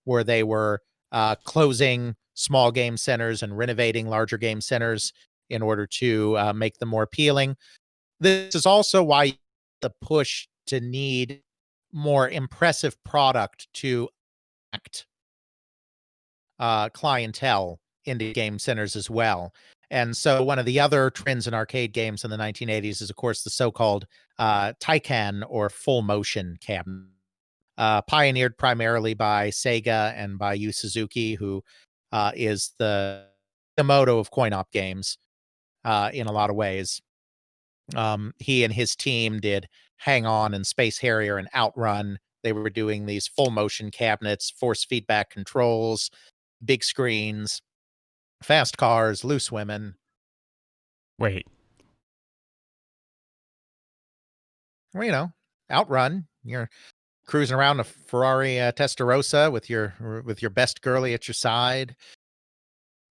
where they were closing small game centers and renovating larger game centers in order to make them more appealing. This is also why the push to need more impressive product to act clientele into game centers as well. And so one of the other trends in arcade games in the 1980s is, of course, the so-called Taikan or full motion cabinet, pioneered primarily by Sega and by Yu Suzuki, who is the Komodo of coin-op games in a lot of ways. He and his team did Hang On and Space Harrier and Outrun. They were doing these full motion cabinets, force feedback controls, big screens, fast cars, loose women. Wait. Well, Outrun. You're cruising around a Ferrari Testarossa with your best girlie at your side.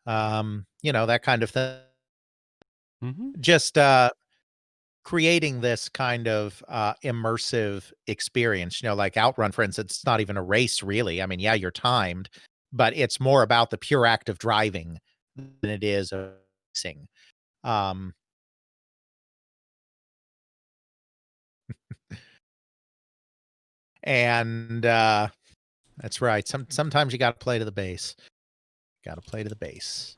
That kind of thing. Mm-hmm. Just creating this kind of immersive experience. Like Outrun, for instance, it's not even a race, really. I mean, yeah, you're timed, but it's more about the pure act of driving than it is of racing. Um, and that's right. Sometimes you got to play to the base. Got to play to the base.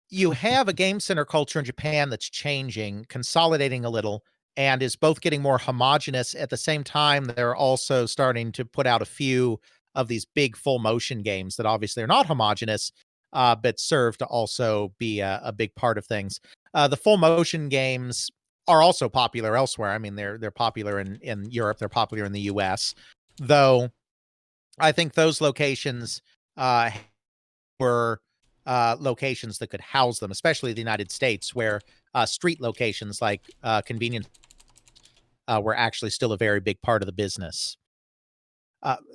You have a game center culture in Japan that's changing, consolidating a little, and is both getting more homogenous. At the same time, they're also starting to put out a few of these big full motion games that obviously are not homogenous, but serve to also be a big part of things. The full motion games are also popular elsewhere. I mean, they're popular in Europe. They're popular in the US, though. I think those locations were locations that could house them, especially the United States, where street locations like convenience were actually still a very big part of the business.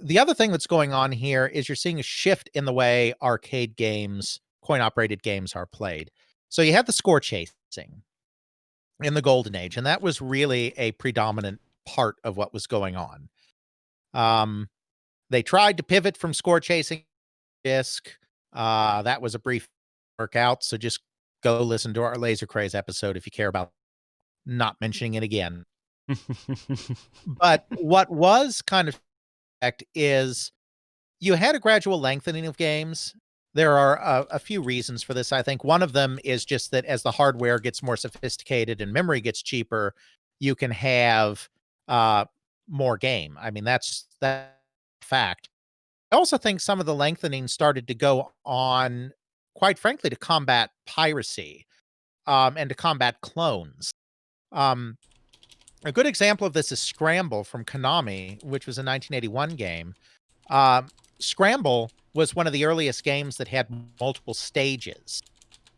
The other thing that's going on here is you're seeing a shift in the way arcade games, coin operated games, are played. So you had the score chasing in the golden age, and that was really a predominant part of what was going on. They tried to pivot from score chasing disc. That was a brief workout, so just go listen to our Laser Craze episode if you care about not mentioning it again. But what was kind of is you had a gradual lengthening of games. There are a few reasons for this. I think one of them is just that as the hardware gets more sophisticated and memory gets cheaper, you can have more game. I mean, that's fact. I also think some of the lengthening started to go on, quite frankly, to combat piracy and to combat clones. Um, a good example of this is Scramble from Konami, which was a 1981 game. Scramble was one of the earliest games that had multiple stages,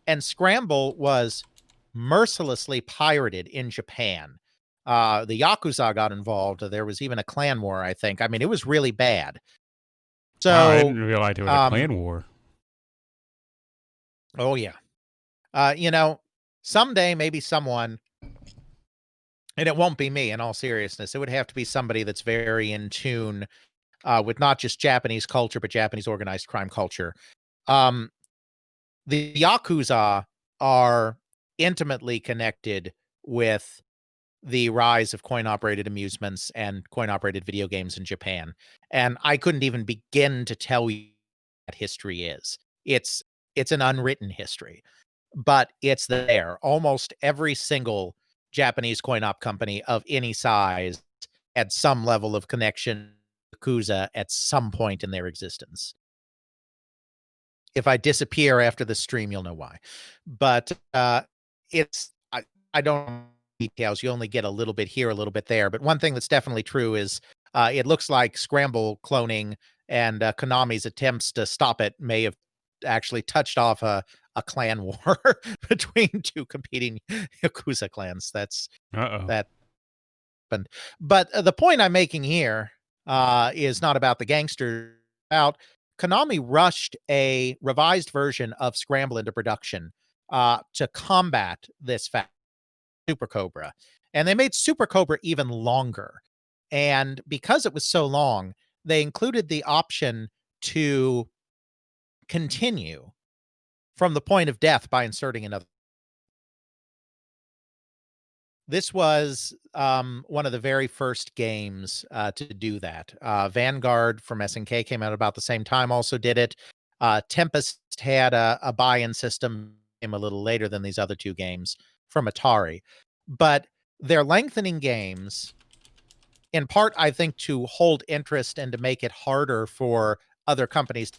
and Scramble was mercilessly pirated in Japan. The Yakuza got involved. There was even a clan war, I think. I mean, it was really bad. Wow, I So, didn't realize it was a clan war. oh yeah. Someday maybe someone, and it won't be me in all seriousness, it would have to be somebody that's very in tune with not just Japanese culture, but Japanese organized crime culture. Um, the Yakuza are intimately connected with the rise of coin operated amusements and coin operated video games in Japan. And I couldn't even begin to tell you what history is. It's an unwritten history, but it's there. Almost every single Japanese coin op company of any size had some level of connection to Yakuza at some point in their existence. If I disappear after the stream, you'll know why. But it's I don't know details. You only get a little bit here, a little bit there. But one thing that's definitely true is it looks like Scramble cloning and Konami's attempts to stop it may have actually touched off a clan war between two competing Yakuza clans. Uh-oh. That happened. But the point I'm making here is not about the gangsters, about Konami rushed a revised version of Scramble into production to combat this fact, Super Cobra. And they made Super Cobra even longer. And because it was so long, they included the option to continue from the point of death by inserting another. This was one of the very first games to do that. Vanguard from SNK came out about the same time, also did it. Tempest had a buy-in system, came a little later than these other two games from Atari. But they're lengthening games, in part, I think, to hold interest and to make it harder for other companies.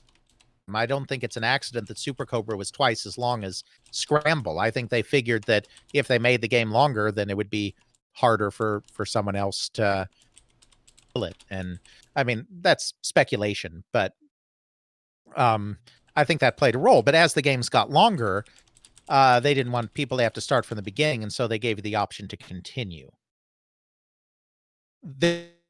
I don't think it's an accident that Super Cobra was twice as long as Scramble. I think they figured that if they made the game longer, then it would be harder for someone else to kill it. And I mean, that's speculation, but I think that played a role. But as the games got longer, they didn't want people to have to start from the beginning, and so they gave you the option to continue.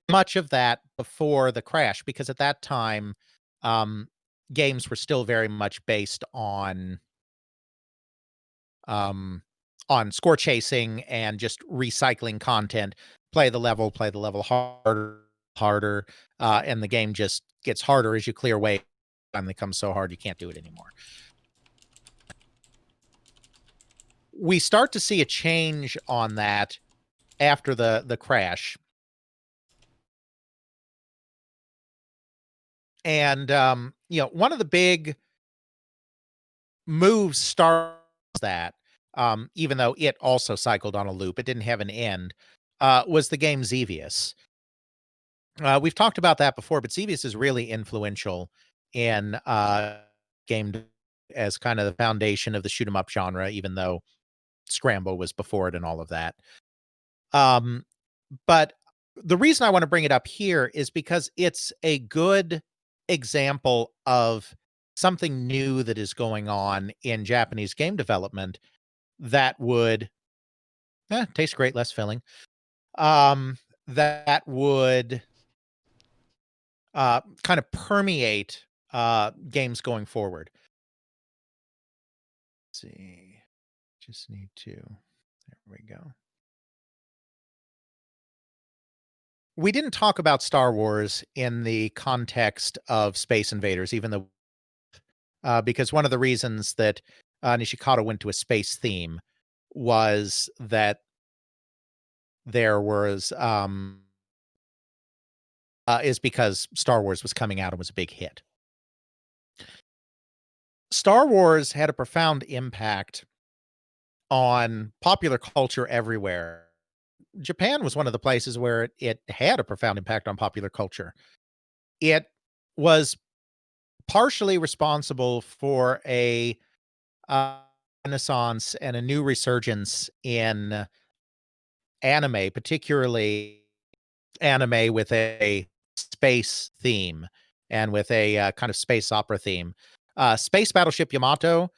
Much of that before the crash, because at that time, um, games were still very much based um, on score chasing and just recycling content. Play the level harder, and the game just gets harder as you clear way. Time becomes so hard you can't do it anymore. We start to see a change on that after the crash. And one of the big moves starts that, even though it also cycled on a loop, it didn't have an end, was the game Xevious. We've talked about that before, but Xevious is really influential in game as kind of the foundation of the shoot 'em up genre, even though Scramble was before it and all of that. Um, but the reason I want to bring it up here is because it's a good example of something new that is going on in Japanese game development that would taste great, less filling. That would kind of permeate games going forward. Let's see. Just need to. There we go. We didn't talk about Star Wars in the context of Space Invaders, even though because one of the reasons that Nishikata went to a space theme was that there was is because Star Wars was coming out and was a big hit. Star Wars had a profound impact on popular culture everywhere. Japan was one of the places where it had a profound impact on popular culture. It was partially responsible for a renaissance and a new resurgence in anime, particularly anime with a space theme and with a kind of space opera theme. Space Battleship Yamato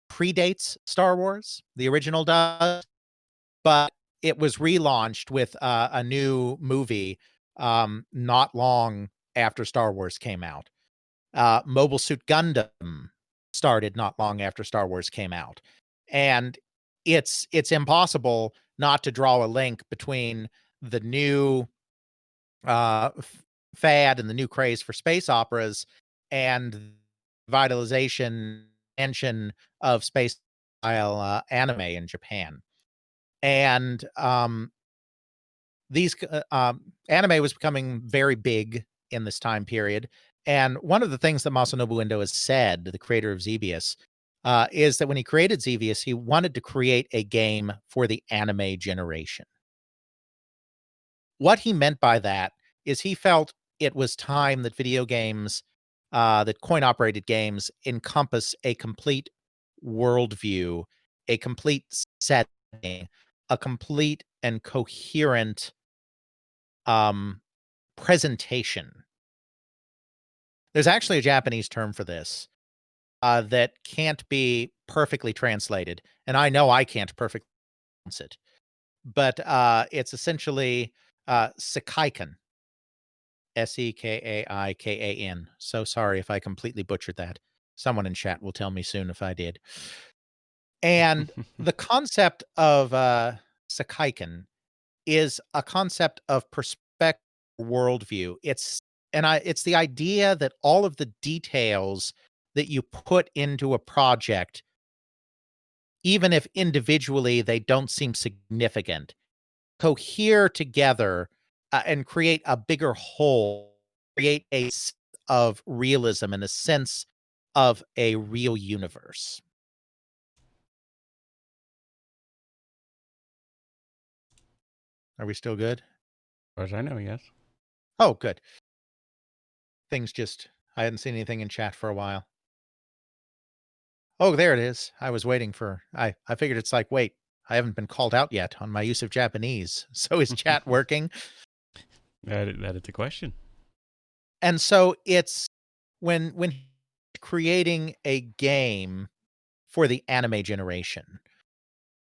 predates Star Wars, the original does, but it was relaunched with a new movie not long after Star Wars came out. Mobile Suit Gundam started not long after Star Wars came out. And it's impossible not to draw a link between the new fad and the new craze for space operas and vitalization engine of space style anime in Japan. And these anime was becoming very big in this time period. And one of the things that Masanobu Endo has said, the creator of Xevious, is that when he created Xevious, he wanted to create a game for the anime generation. What he meant by that is he felt it was time that video games, that coin operated games encompass a complete worldview, a complete setting, a complete and coherent presentation. There's actually a Japanese term for this that can't be perfectly translated, and I know I can't perfectly pronounce it, but it's essentially sekaikan, Sekaikan. So sorry if I completely butchered that. Someone in chat will tell me soon if I did. And the concept of Sekaikan is a concept of perspective, worldview. It's the idea that all of the details that you put into a project, even if individually they don't seem significant, cohere together and create a bigger whole, create a sense of realism and a sense of a real universe. Are we still good? As far as I know, yes. Oh, good. I hadn't seen anything in chat for a while. Oh, there it is. I figured it's like, wait, I haven't been called out yet on my use of Japanese. So is chat working? That is a question. And so it's when creating a game for the anime generation,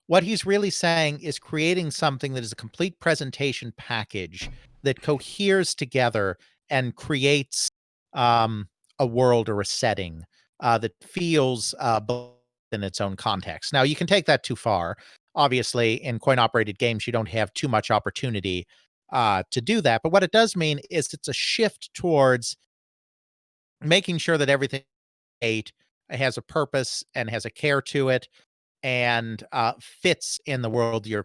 what he's really saying is creating something that is a complete presentation package that coheres together and creates a world or a setting that feels in its own context. Now, you can take that too far. Obviously, in coin operated games, you don't have too much opportunity to do that. But what it does mean is it's a shift towards making sure that everything has a purpose and has a care to it and fits in the world you're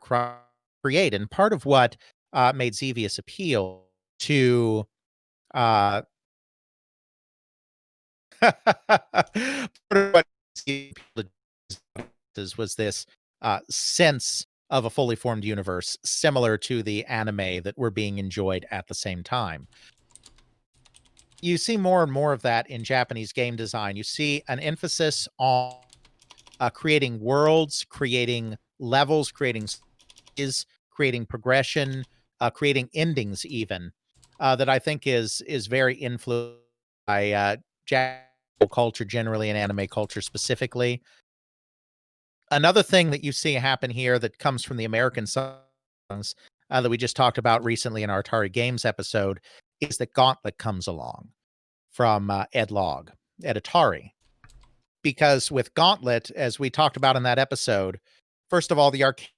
create. And part of what made Xevious appeal to uh, part of what was this sense of a fully formed universe, similar to the anime that were being enjoyed at the same time. You see more and more of that in Japanese game design. You see an emphasis on creating worlds, creating levels, creating is creating progression, creating endings even, that I think is very influenced by Japanese culture generally and anime culture specifically. Another thing that you see happen here that comes from the American songs that we just talked about recently in our Atari Games episode is that Gauntlet comes along from Ed Log at Atari. Because with Gauntlet, as we talked about in that episode, first of all, the arcade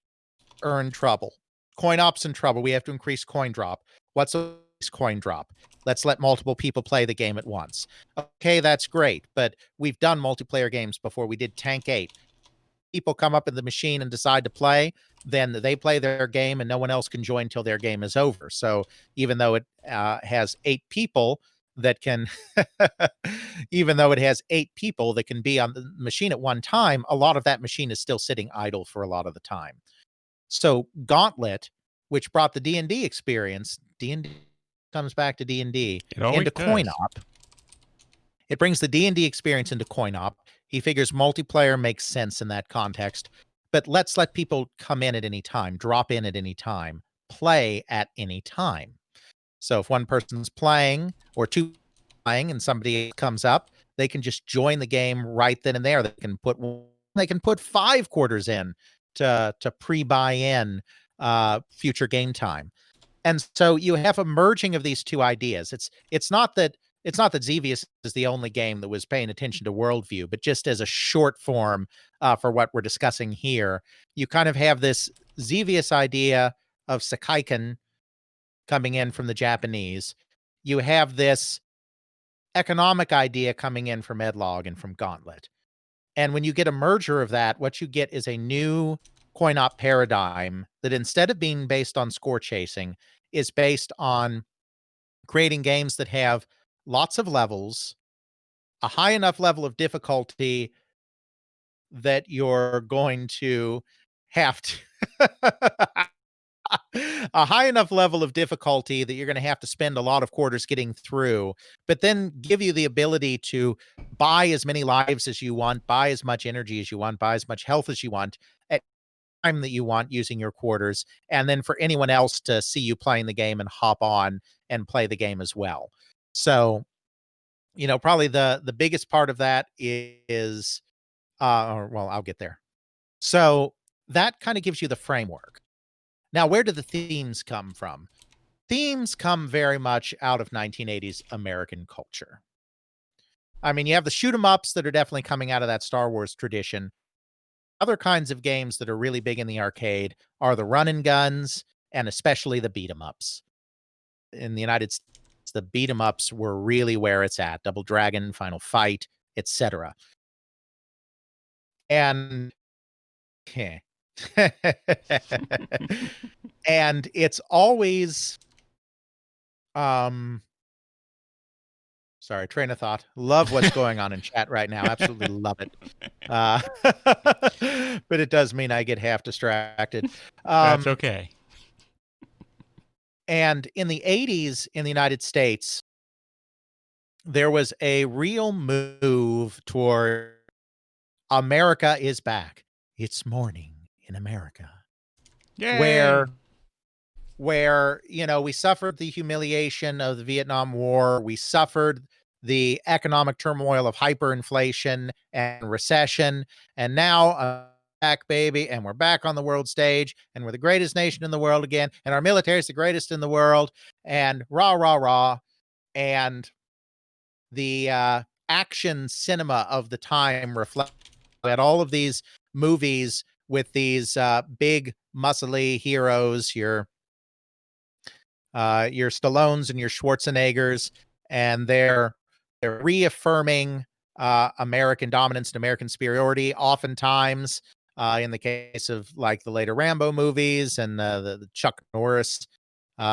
earn trouble. Coin op's in trouble. We have to increase coin drop. What's a coin drop? Let's let multiple people play the game at once. Okay, that's great, but we've done multiplayer games before. We did Tank 8. People come up in the machine and decide to play, then they play their game and no one else can join till their game is over. So even though it has 8 people that can, even though it has 8 people that can be on the machine at one time, a lot of that machine is still sitting idle for a lot of the time. So Gauntlet, which brought the D&D experience, D&D comes back to D&D It always into does. coin op. It brings the D&D experience into coin op. He figures multiplayer makes sense in that context, but let's let people come in at any time, drop in at any time, play at any time. So if one person's playing or two playing and somebody comes up, they can just join the game right then and there. They can put 5 quarters in to pre-buy in future game time. And so you have a merging of these two ideas. It's not that Xevious is the only game that was paying attention to worldview, but just as a short form for what we're discussing here, you kind of have this Xevious idea of Sekaikan coming in from the Japanese. You have this economic idea coming in from Edlog and from Gauntlet. And when you get a merger of that, what you get is a new coin op paradigm that instead of being based on score chasing, is based on creating games that have lots of levels, a high enough level of difficulty that you're going to have to a high enough level of difficulty that you're going to have to spend a lot of quarters getting through, but then give you the ability to buy as many lives as you want, buy as much energy as you want, buy as much health as you want at time that you want using your quarters, and then for anyone else to see you playing the game and hop on and play the game as well. So, probably the biggest part of that is well, I'll get there. So, that kind of gives you the framework. Now, where do the themes come from? themes come very much out of 1980s American culture. I mean, you have the shoot 'em ups that are definitely coming out of that Star Wars tradition. Other kinds of games that are really big in the arcade are the run and guns and especially the beat 'em ups. In the United States, the beat 'em ups were really where it's at. Double Dragon, Final Fight, etc. And heh. And it's always um sorry, train of thought. Love what's going on in chat right now. Absolutely love it. Uh, but it does mean I get half distracted. That's Um, okay. and in the 80s in the United States, there was a real move toward America is back. It's morning in America. Yay! Where, you know, we suffered the humiliation of the Vietnam War, we suffered the economic turmoil of hyperinflation and recession, and now back, baby, and we're back on the world stage, and we're the greatest nation in the world again, and our military is the greatest in the world, and rah, rah, rah. And the action cinema of the time reflected at all of these movies with these big, muscly heroes, your Stallones and your Schwarzeneggers, and they're reaffirming American dominance and American superiority. Oftentimes, in the case of like the later Rambo movies and the Chuck Norris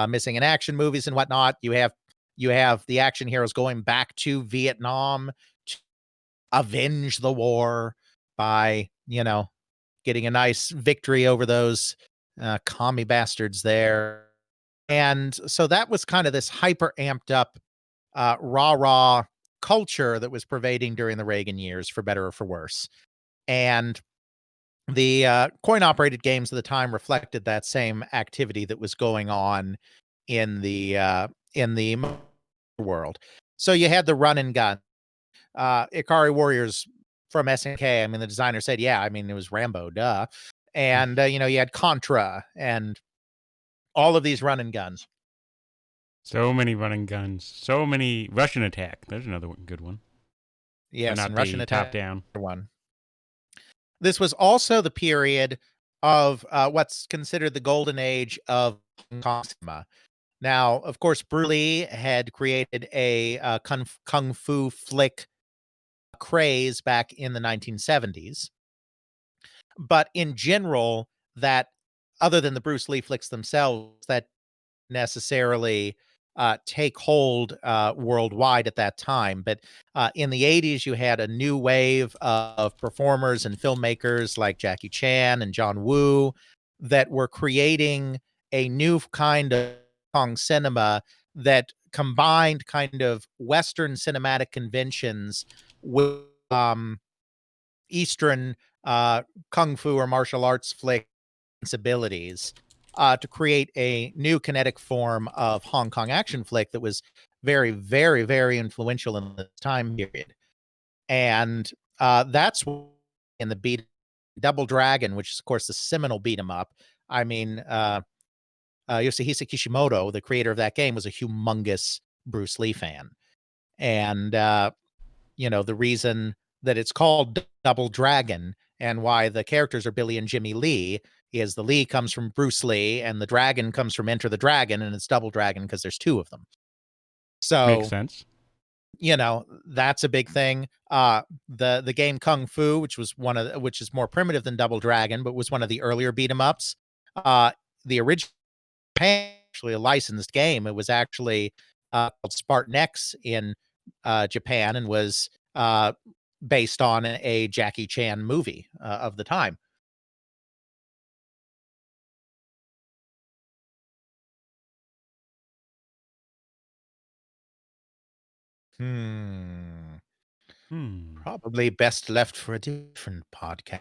missing in action movies and whatnot, you have the action heroes going back to Vietnam to avenge the war by getting a nice victory over those commie bastards there. And so that was kind of this hyper amped up, rah rah culture that was pervading during the Reagan years, for better or for worse. And the coin operated games of the time reflected that same activity that was going on in the world. So you had the run and gun, Ikari Warriors from SNK. I mean, the designer said, "Yeah, I mean, it was Rambo, duh." And you had Contra and all of these run and guns. So many running guns. So many Russian Attack. There's another good one. But Yes, not and Russian the top Attack down. one. This was also the period of what's considered the golden age of Hong Kong cinema. Now, of course, Bruce Lee had created a kung fu flick craze back in the 1970s. But in general, that other than the Bruce Lee flicks themselves, that necessarily take hold worldwide at that time. But in the 80s, you had a new wave of performers and filmmakers like Jackie Chan and John Woo that were creating a new kind of Hong Kong cinema that combined kind of Western cinematic conventions with Eastern kung fu or martial arts flick sensibilities to create a new kinetic form of Hong Kong action flick that was very, very, very influential in the time period. And that's in the beat Double Dragon, which is of course the seminal beat 'em up. I mean, Yoshihisa Kishimoto, the creator of that game, was a humongous Bruce Lee fan, and the reason that it's called Double Dragon and why the characters are Billy and Jimmy Lee is the Lee comes from Bruce Lee and the dragon comes from Enter the Dragon, and it's Double Dragon because there's two of them. Makes So, sense. that's a big thing. The game Kung Fu, which is more primitive than Double Dragon, but was one of the earlier beat 'em ups. The original actually a licensed game. It was actually called Spartan X in Japan and was based on a Jackie Chan movie of the time. Hmm. Hmm. Probably best left for a different podcast.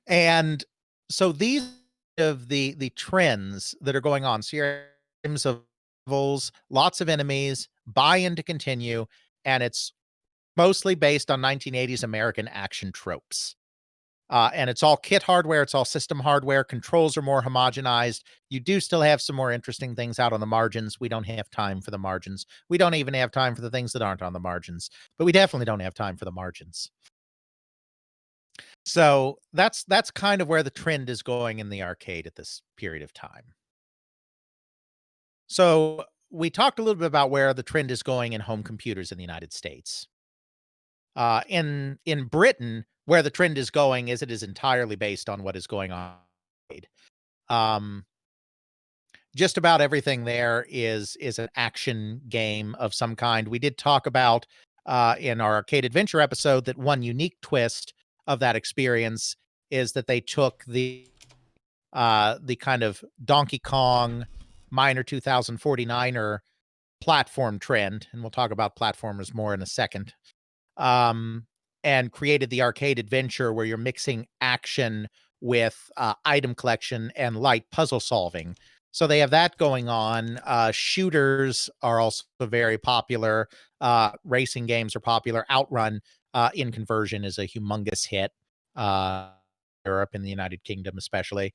And so these of the trends that are going on. So you're games of levels, lots of enemies, buy-in to continue, and it's mostly based on 1980s American action tropes. And it's all kit hardware, it's all system hardware. Controls are more homogenized. You do still have some more interesting things out on the margins. We don't have time for the margins. We don't even have time for the things that aren't on the margins, but we definitely don't have time for the margins. So that's kind of where the trend is going in the arcade at this period of time. So we talked a little bit about where the trend is going in home computers in the United States. In Britain, where the trend is going is it is entirely based on what is going on. Um, just about everything there is an action game of some kind. We did talk about in our arcade adventure episode that one unique twist of that experience is that they took the kind of Donkey Kong Miner 2049er platform trend, and we'll talk about platformers more in a second, um, and created the arcade adventure where you're mixing action with item collection and light puzzle solving. So they have that going on. Shooters are also very popular. Racing games are popular. Outrun in conversion is a humongous hit. Europe and the United Kingdom, especially.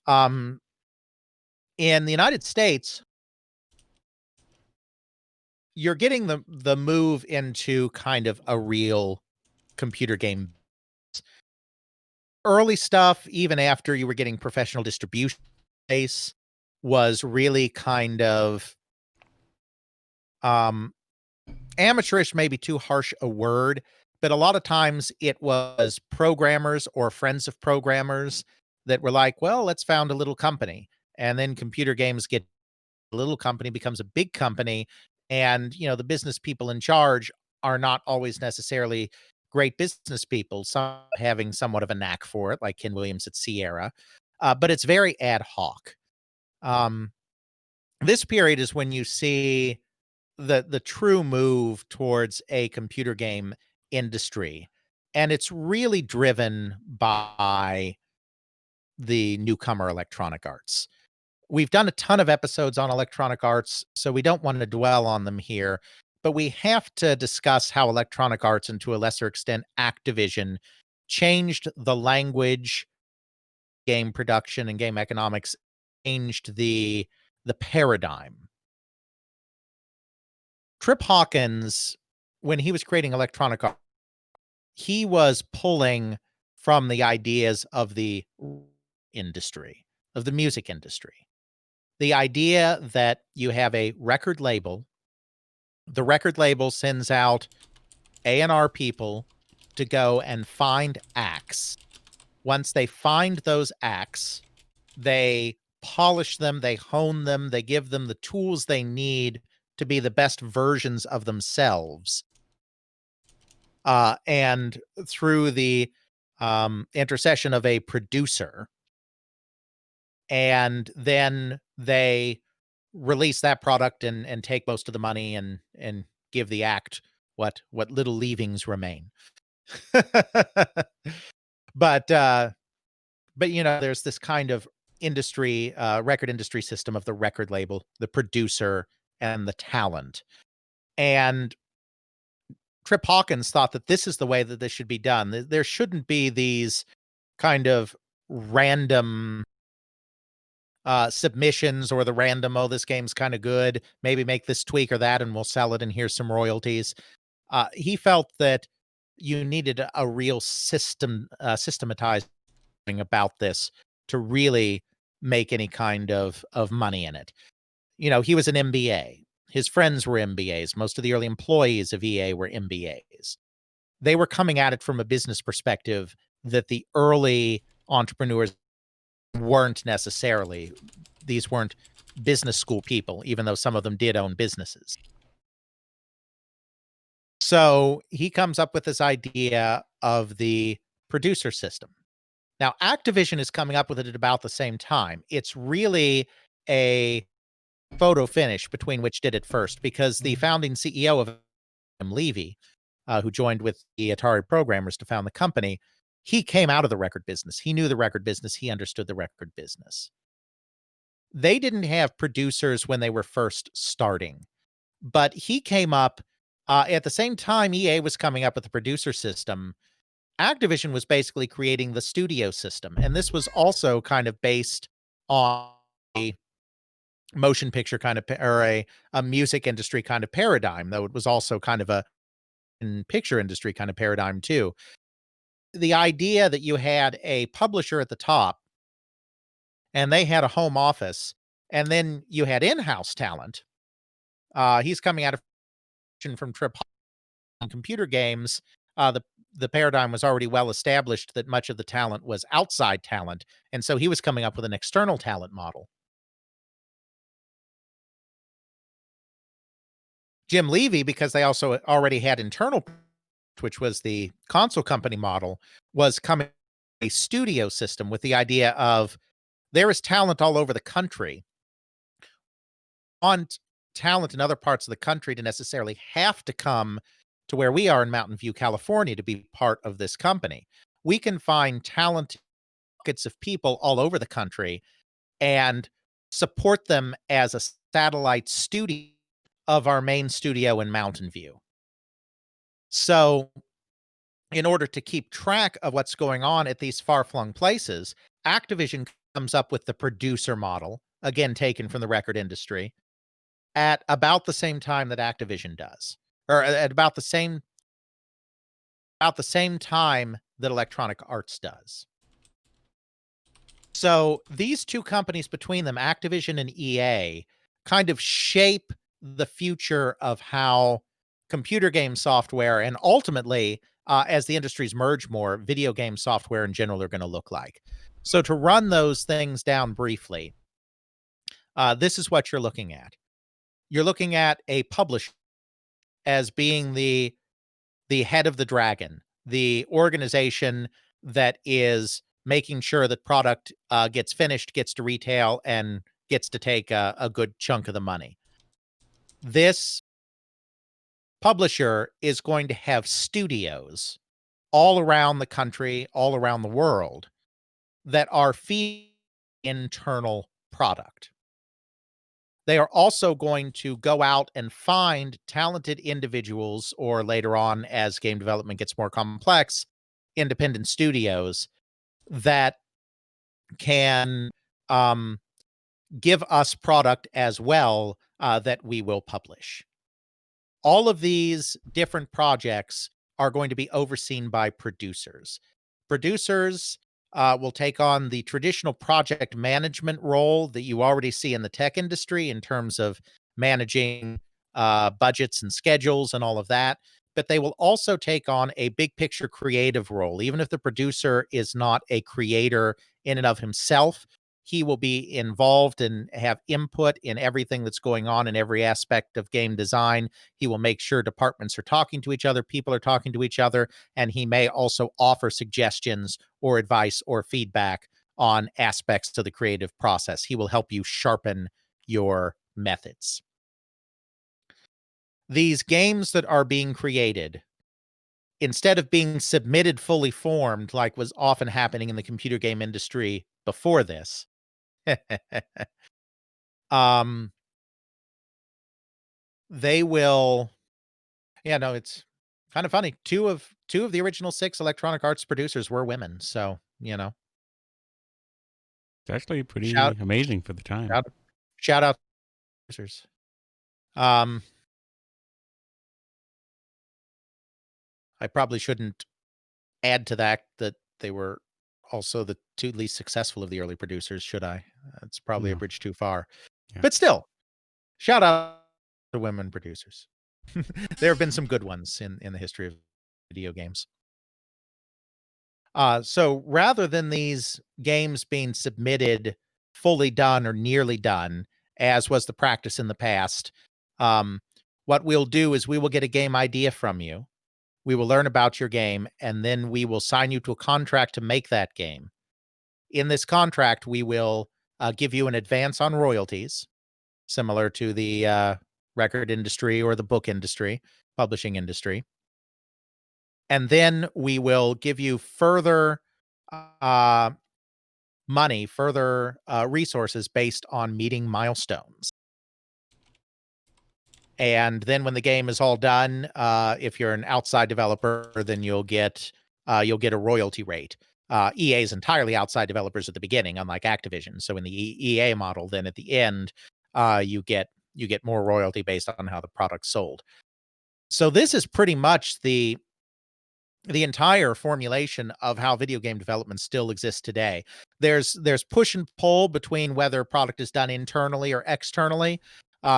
Um, in the United States, you're getting the move into kind of a real computer game. Early stuff, even after you were getting professional distribution space, was really kind of um amateurish, maybe too harsh a word, but a lot of times it was programmers or friends of programmers that were like, well, let's found a little company. And then computer games get a little company becomes a big company. And, the business people in charge are not always necessarily great business people, some having somewhat of a knack for it, like Ken Williams at Sierra. But it's very ad hoc. Um, this period is when you see the true move towards a computer game industry, and it's really driven by the newcomer Electronic Arts. We've done a ton of episodes on Electronic Arts, so we don't want to dwell on them here, but we have to discuss how Electronic Arts, and to a lesser extent Activision, changed the language, game production and game economics, changed the paradigm. Trip Hawkins, when he was creating Electronic Arts, he was pulling from the ideas of the industry, of the music industry. The idea that you have a record label, the record label sends out A&R people to go and find acts. Once they find those acts, they polish them, they hone them, they give them the tools they need to be the best versions of themselves. And through the intercession of a producer, and then they release that product and take most of the money and give the act what little leavings remain. but there's this kind of industry, record industry system of the record label, the producer, and the talent. And Trip Hawkins thought that this is the way that this should be done. There shouldn't be these kind of random submissions, or the random, oh, this game's kind of good, maybe make this tweak or that and we'll sell it and here's some royalties. He felt that you needed a real systematized thing about this to really make any kind of money in it. He was an MBA. His friends were MBAs. Most of the early employees of EA were MBAs. They were coming at it from a business perspective that the early entrepreneurs weren't necessarily. These weren't business school people, even though some of them did own businesses. So he comes up with this idea of the producer system. Now, Activision is coming up with it at about the same time. It's really a photo finish between which did it first, because the founding CEO of Levy, who joined with the Atari programmers to found the company, he came out of the record business. He knew the record business. He understood the record business. They didn't have producers when they were first starting, but he came up at the same time EA was coming up with the producer system. Activision was basically creating the studio system, and this was also kind of based on a motion picture kind of or a music industry kind of paradigm, though it was also kind of a picture industry kind of paradigm too. The idea that you had a publisher at the top and they had a home office, and then you had in-house talent. He's coming out of from Trip on computer games. The paradigm was already well established that much of the talent was outside talent, and so he was coming up with an external talent model. Jim Levy, because they also already had internal, which was the console company model, was coming a studio system with the idea of there is talent all over the country. On talent in other parts of the country to necessarily have to come to where we are in Mountain View, California to be part of this company. We can find talented pockets of people all over the country and support them as a satellite studio of our main studio in Mountain View. So, in order to keep track of what's going on at these far flung places, Activision comes up with the producer model, again taken from the record industry, at about the same time that Activision does, or at about the same time that Electronic Arts does. So these two companies between them, Activision and EA, kind of shape the future of how computer game software and ultimately, as the industries merge more, video game software in general are going to look like. So to run those things down briefly, this is what you're looking at. You're looking at a publisher as being the head of the dragon, the organization that is making sure that product gets finished, gets to retail, and gets to take a good chunk of the money. This publisher is going to have studios all around the country, all around the world that are feeding internal product. They are also going to go out and find talented individuals, or later on, as game development gets more complex, independent studios that can give us product as well that we will publish. All of these different projects are going to be overseen by producers. Producers will take on the traditional project management role that you already see in the tech industry in terms of managing budgets and schedules and all of that. But they will also take on a big picture creative role. Even if the producer is not a creator in and of himself, he will be involved and have input in everything that's going on in every aspect of game design. He will make sure departments are talking to each other, people are talking to each other, and he may also offer suggestions or advice or feedback on aspects to the creative process. He will help you sharpen your methods. These games that are being created, instead of being submitted fully formed, like was often happening in the computer game industry before this, um, they will. Yeah, no, it's kind of funny. Two of the original 6 Electronic Arts producers were women, so, It's actually shout pretty amazing for the time. shout shout out to producers. Um, I probably shouldn't add to that they were also the 2 least successful of the early producers, should I? It's probably a No. bridge too far. Yeah. But still, shout out to women producers. There have been some good ones in the history of video games. So rather than these games being submitted fully done or nearly done, as was the practice in the past, um, what we'll do is we will get a game idea from you. We will learn about your game, and then we will sign you to a contract to make that game. In this contract, we will give you an advance on royalties, similar to the record industry or the book industry, publishing industry. And then we will give you further uh, money, further resources based on meeting milestones. And then when the game is all done, if you're an outside developer, then you'll get you'll get a royalty rate. EA is entirely outside developers at the beginning, unlike Activision. So in the EA model, then at the end, you get more royalty based on how the product's sold. So this is pretty much the entire formulation of how video game development still exists today. There's push and pull between whether a product is done internally or externally.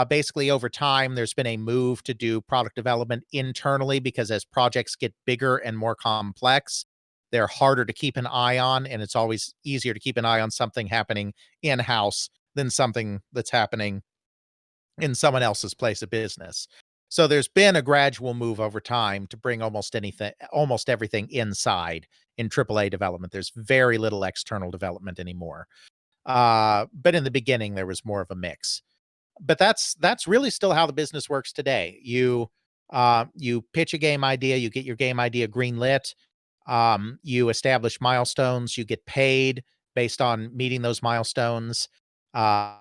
Basically, over time, there's been a move to do product development internally because as projects get bigger and more complex, they're harder to keep an eye on, and it's always easier to keep an eye on something happening in-house than something that's happening in someone else's place of business. So there's been a gradual move over time to bring almost everything inside in AAA development. There's very little external development anymore. But in the beginning, there was more of a mix. But that's really still how the business works today. You pitch a game idea, you get your game idea greenlit, you establish milestones, you get paid based on meeting those milestones. Uh,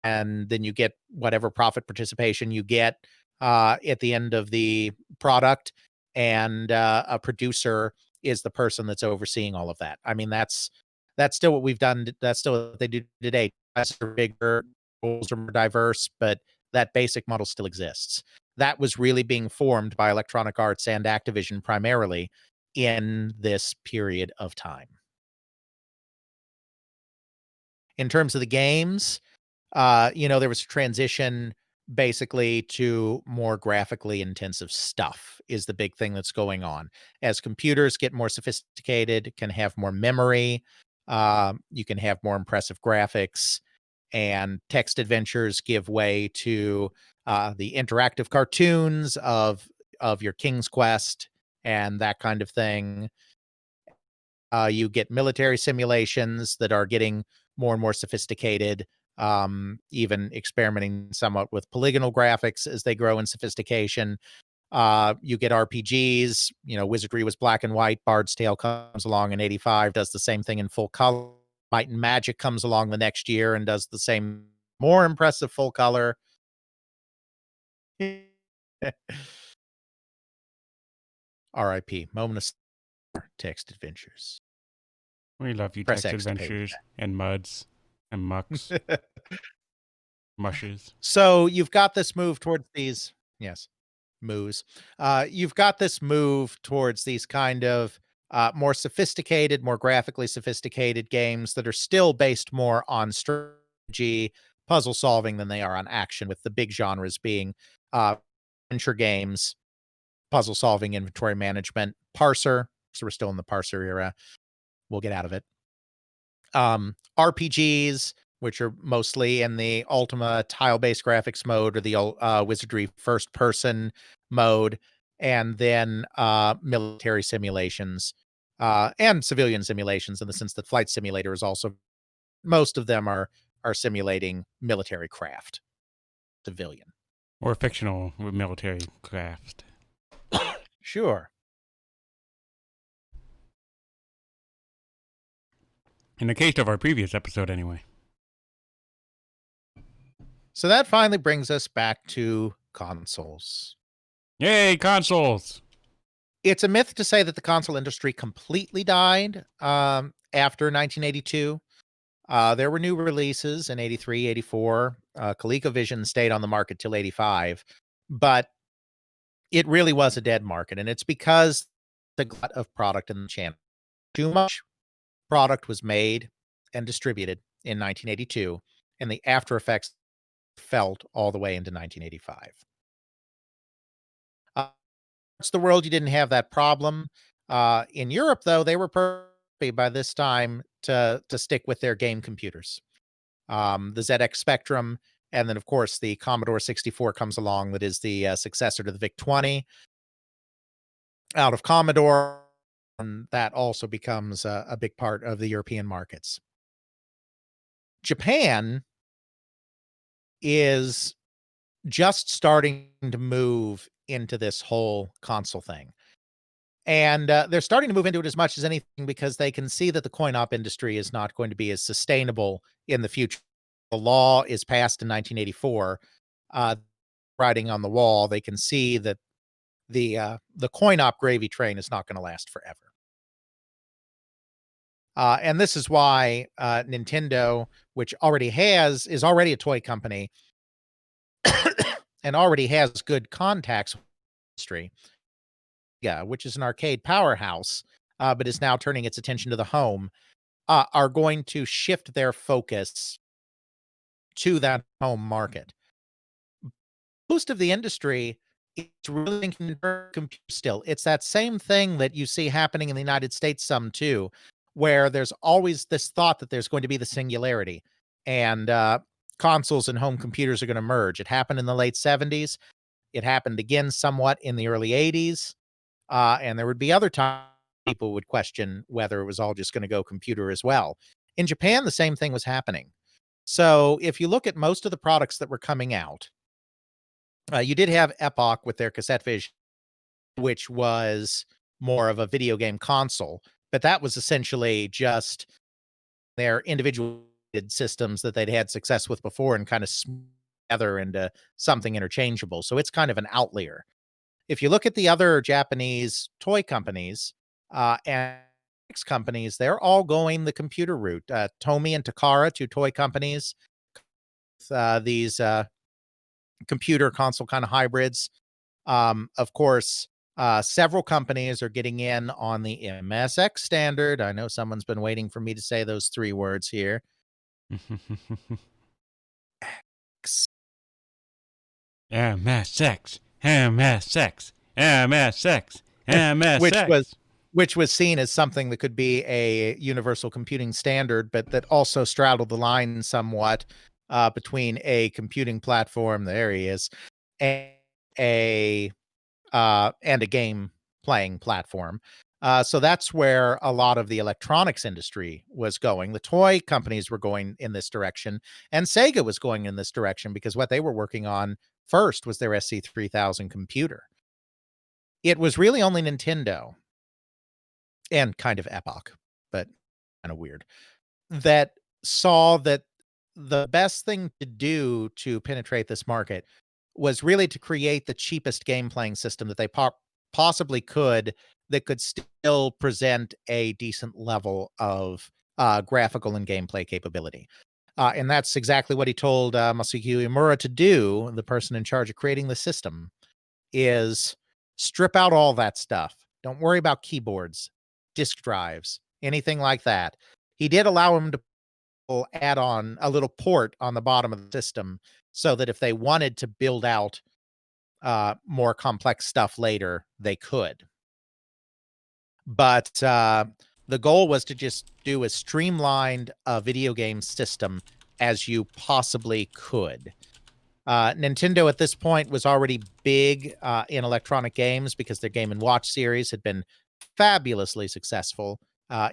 and then you get whatever profit participation you get at the end of the product. And a producer is the person that's overseeing all of that. I mean, that's still what we've done. That's still what they do today. Classes are bigger, roles are more diverse, but that basic model still exists. That was really being formed by Electronic Arts and Activision primarily in this period of time. In terms of the games, there was a transition basically to more graphically intensive stuff is the big thing that's going on. As computers get more sophisticated, can have more memory, you can have more impressive graphics, and text adventures give way to the interactive cartoons of your King's Quest and that kind of thing. You get military simulations that are getting more and more sophisticated, even experimenting somewhat with polygonal graphics as they grow in sophistication. You get RPGs. Wizardry was black and white. Bard's Tale comes along in '85, does the same thing in full color. Might and Magic comes along the next year and does the same, more impressive full color. R.I.P. Moment of text adventures. We love you, Press Text X to pay Adventures and Muds and Mucks, Mushes. So you've got this move towards these, yes, moves. You've got this move towards these kind of more sophisticated, more graphically sophisticated games that are still based more on strategy, puzzle solving than they are on action, with the big genres being adventure games, puzzle solving, inventory management, parser. So we're still in the parser era. We'll get out of it. RPGs, which are mostly in the Ultima tile-based graphics mode or the Wizardry first-person mode, and then military simulations and civilian simulations, in the sense that Flight Simulator is also, most of them are simulating military craft, civilian. Or fictional military craft. Sure. In the case of our previous episode, anyway. So that finally brings us back to consoles. Yay, consoles! It's a myth to say that the console industry completely died after 1982. There were new releases in 83, 84. ColecoVision stayed on the market till 85. But it really was a dead market. And it's because the glut of product in the channel. Too much product was made and distributed in 1982. And the after effects felt all the way into 1985. Parts of the world, you didn't have that problem. In Europe, though, they were perfect by this time to stick with their game computers. The ZX Spectrum, and then, of course, the Commodore 64 comes along that is the successor to the VIC-20. Out of Commodore, and that also becomes a big part of the European markets. Japan is just starting to move into this whole console thing. And they're starting to move into it as much as anything because they can see that the coin-op industry is not going to be as sustainable in the future. The law is passed in 1984. Writing on the wall, they can see that the coin-op gravy train is not going to last forever. And this is why Nintendo, which is already a toy company and already has good contacts with the industry, yeah, which is an arcade powerhouse, but is now turning its attention to the home, are going to shift their focus to that home market. Most of the industry is really thinking computer still. It's that same thing that you see happening in the United States some too, where there's always this thought that there's going to be the singularity and consoles and home computers are going to merge. It happened in the late 70s. It happened again somewhat in the early 80s. And there would be other times people would question whether it was all just going to go computer as well. In Japan, the same thing was happening. So if you look at most of the products that were coming out, you did have Epoch with their cassette vision, which was more of a video game console, but that was essentially just their individual systems that they'd had success with before and kind of together into something interchangeable. So it's kind of an outlier. If you look at the other Japanese toy companies and companies, they're all going the computer route. Tomy and Takara, two toy companies, these computer console kind of hybrids. Of course, several companies are getting in on the MSX standard. I know someone's been waiting for me to say those three words here. MSX, MSX, MSX, which was MSX. which was seen as something that could be a universal computing standard, but that also straddled the line somewhat between a computing platform, there he is, and a game playing platform. So that's where a lot of the electronics industry was going. The toy companies were going in this direction, and Sega was going in this direction because what they were working on first was their SC3000 computer. It was really only Nintendo and kind of Epoch, but kind of weird, that saw that the best thing to do to penetrate this market was really to create the cheapest game playing system that they possibly could, that could still present a decent level of graphical and gameplay capability. And that's exactly what he told Masahiko Imura to do, the person in charge of creating the system, is strip out all that stuff. Don't worry about keyboards, disk drives, anything like that. He did allow him to add on a little port on the bottom of the system so that if they wanted to build out more complex stuff later, they could. But the goal was to just do as streamlined a video game system as you possibly could. Nintendo at this point was already big in electronic games because their Game & Watch series had been fabulously successful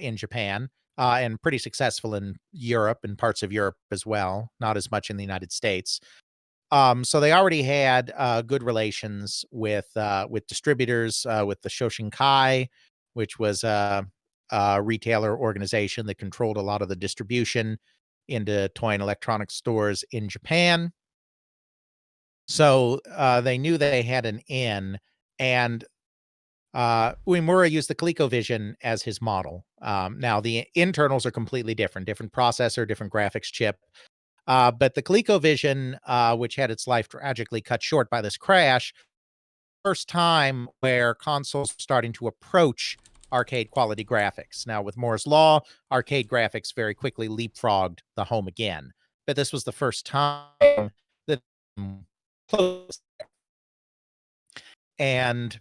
in Japan and pretty successful in Europe and parts of Europe as well, not as much in the United States. So they already had good relations with distributors, with the Shoshinkai, which was a retailer organization that controlled a lot of the distribution into toy and electronic stores in Japan. So they knew they had an in, and Uemura used the ColecoVision as his model. Now the internals are completely different processor, different graphics chip. But the ColecoVision, which had its life tragically cut short by this crash, first time where consoles were starting to approach arcade quality graphics. Now with Moore's Law, arcade graphics very quickly leapfrogged the home again. But this was the first time that close. And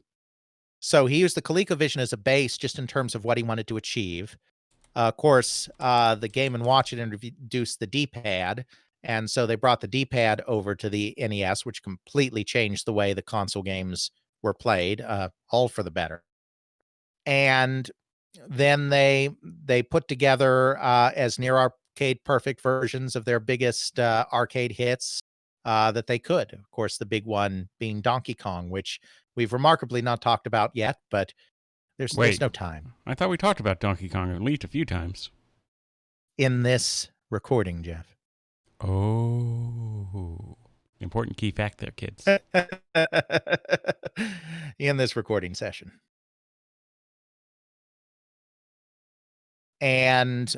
so he used the ColecoVision as a base just in terms of what he wanted to achieve. Of course, the Game & Watch had introduced the D-pad, and so they brought the D-pad over to the NES, which completely changed the way the console games were played, all for the better. And then they put together as near arcade perfect versions of their biggest arcade hits that they could. Of course, the big one being Donkey Kong, which we've remarkably not talked about yet, but there's no time. I thought we talked about Donkey Kong at least a few times. In this recording, Jeff. Oh. Important key fact there, kids. In this recording session. and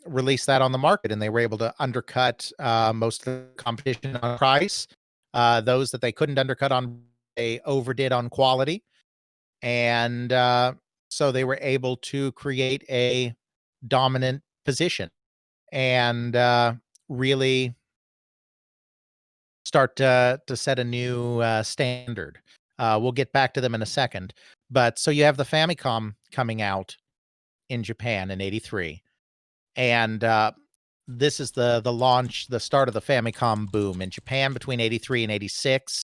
released that on the market, and they were able to undercut most of the competition on price. Those that they couldn't undercut on, they overdid on quality, and so they were able to create a dominant position and really start to set a new standard. We'll get back to them in a second, but so you have the Famicom coming out in Japan in '83, and this is the launch, the start of the Famicom boom in Japan between '83 and '86.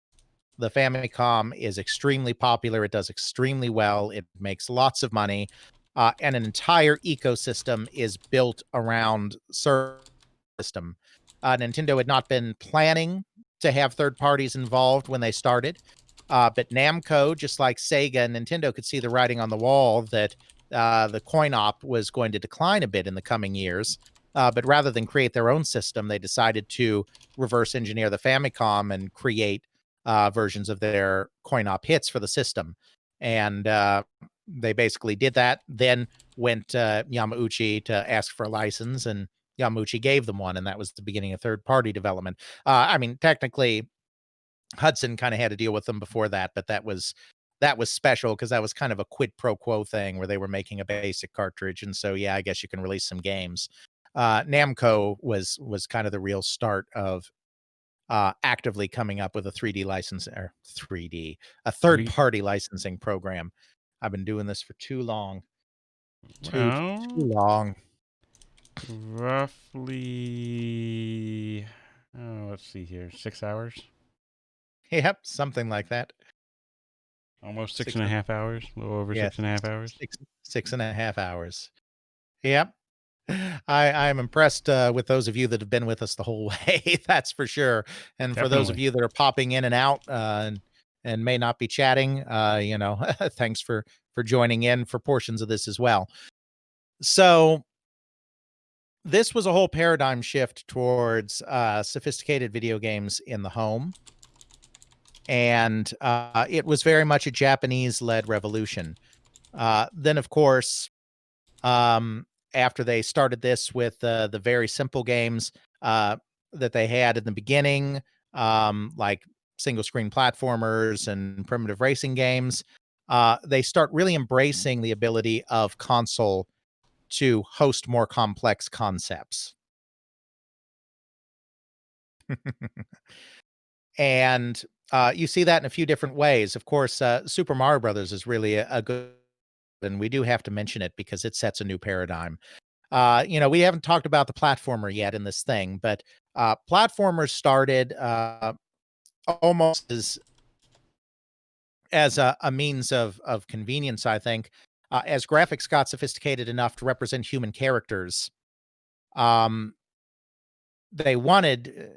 The Famicom is extremely popular. It does extremely well. It makes lots of money, and an entire ecosystem is built around system. Nintendo had not been planning to have third parties involved when they started, but Namco, just like Sega and Nintendo, could see the writing on the wall that the coin op was going to decline a bit in the coming years. But rather than create their own system, they decided to reverse engineer the Famicom and create versions of their coin op hits for the system. And they basically did that, then went to Yamauchi to ask for a license, and Yamauchi gave them one, and that was the beginning of third-party development. I mean, technically, Hudson kind of had to deal with them before that, but that was special because that was kind of a quid pro quo thing where they were making a basic cartridge, and so yeah, I guess you can release some games. Namco was kind of the real start of actively coming up with a 3D license, or 3D, a third Three. party licensing program. I've been doing this for too long. Too Well, long. roughly. Oh, let's see here. 6 hours. Yep, something like that. Almost six Six and a and half hours. A little over Yes, 6.5 hours. 6.5 hours. Yep. I'm impressed with those of you that have been with us the whole way. That's for sure. And for those of Definitely. you that are popping in and out and may not be chatting, thanks for joining in for portions of this as well. So this was a whole paradigm shift towards sophisticated video games in the home, and it was very much a Japanese-led revolution. Then, of course, um, after they started this with the very simple games that they had in the beginning, like single screen platformers and primitive racing games, they start really embracing the ability of console to host more complex concepts. And you see that in a few different ways. Of course, Super Mario Brothers is really a good, and we do have to mention it because it sets a new paradigm. We haven't talked about the platformer yet in this thing, but platformers started almost as a means of convenience, I think. As graphics got sophisticated enough to represent human characters, um, they wanted,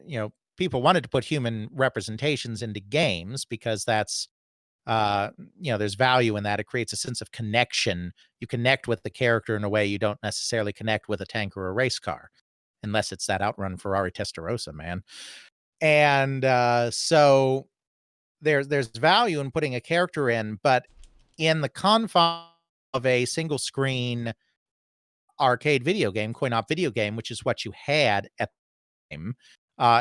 people wanted to put human representations into games because that's, there's value in that. It creates a sense of connection. You connect with the character in a way you don't necessarily connect with a tank or a race car, unless it's that outrun Ferrari Testarossa, man. And so there's value in putting a character in, but in the confines of a single screen arcade video game, coin op video game, which is what you had at the time,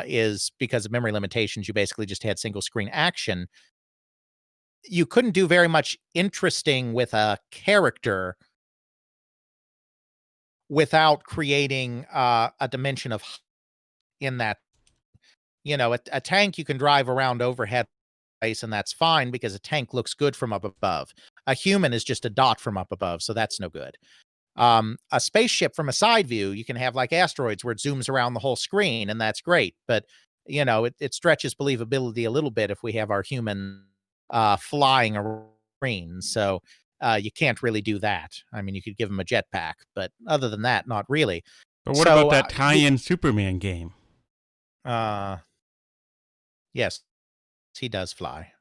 is because of memory limitations, you basically just had single screen action. You couldn't do very much interesting with a character without creating a dimension of in that. A tank you can drive around overhead space, and that's fine because a tank looks good from up above. A human is just a dot from up above, so that's no good. A spaceship from a side view, you can have like asteroids where it zooms around the whole screen, and that's great. But it stretches believability a little bit if we have our human flying around screen. So you can't really do that. I mean, you could give them a jetpack, but other than that, not really. But what about So that tie-in Superman game? yes, he does fly,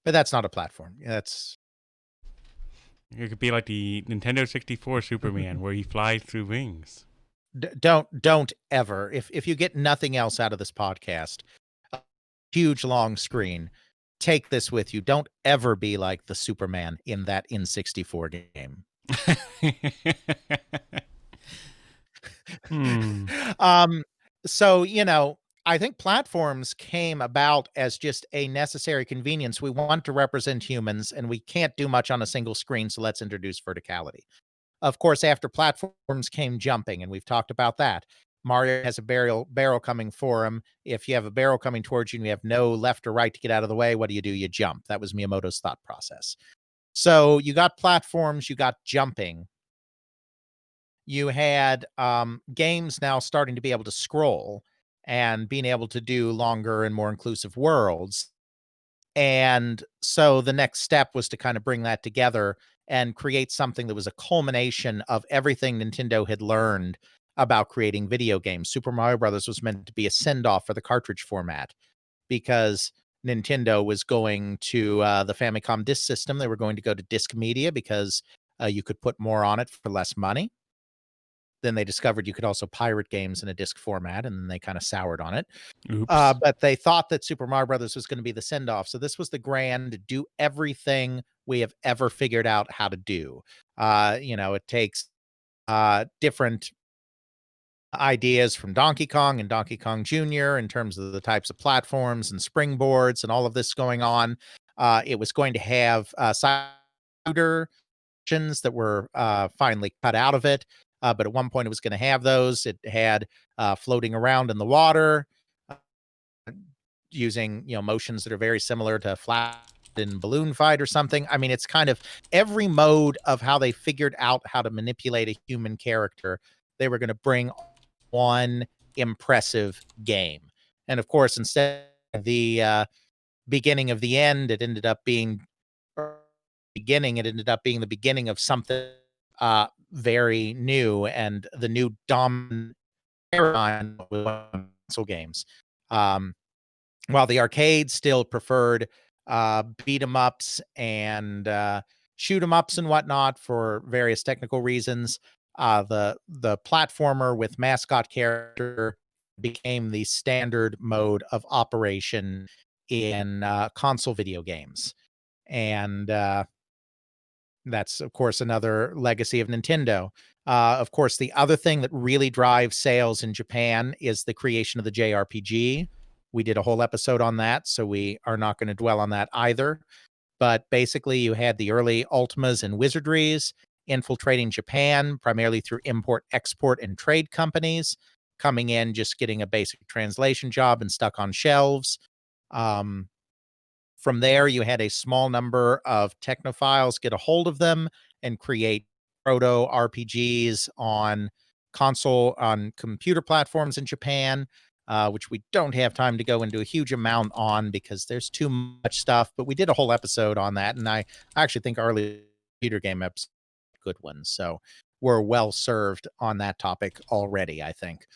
but that's not a platform. That's It could be like the Nintendo 64 Superman, where he flies through wings. don't ever, if you get nothing else out of this podcast, a huge long screen, take this with you. Don't ever be like the Superman in that N64 game. Hmm. um, so, I think platforms came about as just a necessary convenience. We want to represent humans and we can't do much on a single screen, so let's introduce verticality. Of course, after platforms came jumping, and we've talked about that. Mario has a barrel coming for him. If you have a barrel coming towards you and you have no left or right to get out of the way, what do? You jump. That was Miyamoto's thought process. So you got platforms, you got jumping. You had games now starting to be able to scroll and being able to do longer and more inclusive worlds. And so the next step was to kind of bring that together and create something that was a culmination of everything Nintendo had learned about creating video games. Super Mario Brothers was meant to be a send-off for the cartridge format because Nintendo was going to the Famicom disk system. They were going to go to disc media because you could put more on it for less money. Then they discovered you could also pirate games in a disc format, and then they kind of soured on it. Oops. But they thought that Super Mario Brothers was gonna be the send off. So this was the grand do everything we have ever figured out how to do. It takes different ideas from Donkey Kong and Donkey Kong Jr. in terms of the types of platforms and springboards and all of this going on. It was going to have shooter options that were finally cut out of it. But at one point, it was going to have those. It had floating around in the water, using motions that are very similar to flat in balloon fight or something. I mean, it's kind of every mode of how they figured out how to manipulate a human character. They were going to bring one impressive game, and of course, instead of the beginning of the end, it ended up being beginning. It ended up being the beginning of something very new and the new dominant paradigm with console games. Um, while the arcade still preferred beat 'em ups and shoot 'em ups and whatnot for various technical reasons, the platformer with mascot character became the standard mode of operation in console video games, and that's of course another legacy of Nintendo. Of course, the other thing that really drives sales in Japan is the creation of the JRPG. We did a whole episode on that, so we are not going to dwell on that either. But basically, you had the early Ultimas and Wizardries infiltrating Japan, primarily through import, export, and trade companies, coming in, just getting a basic translation job and stuck on shelves. Um, from there, you had a small number of technophiles get a hold of them and create proto RPGs on computer platforms in Japan, which we don't have time to go into a huge amount on because there's too much stuff. But we did a whole episode on that, and I actually think our early computer game episode good ones. So we're well served on that topic already, I think.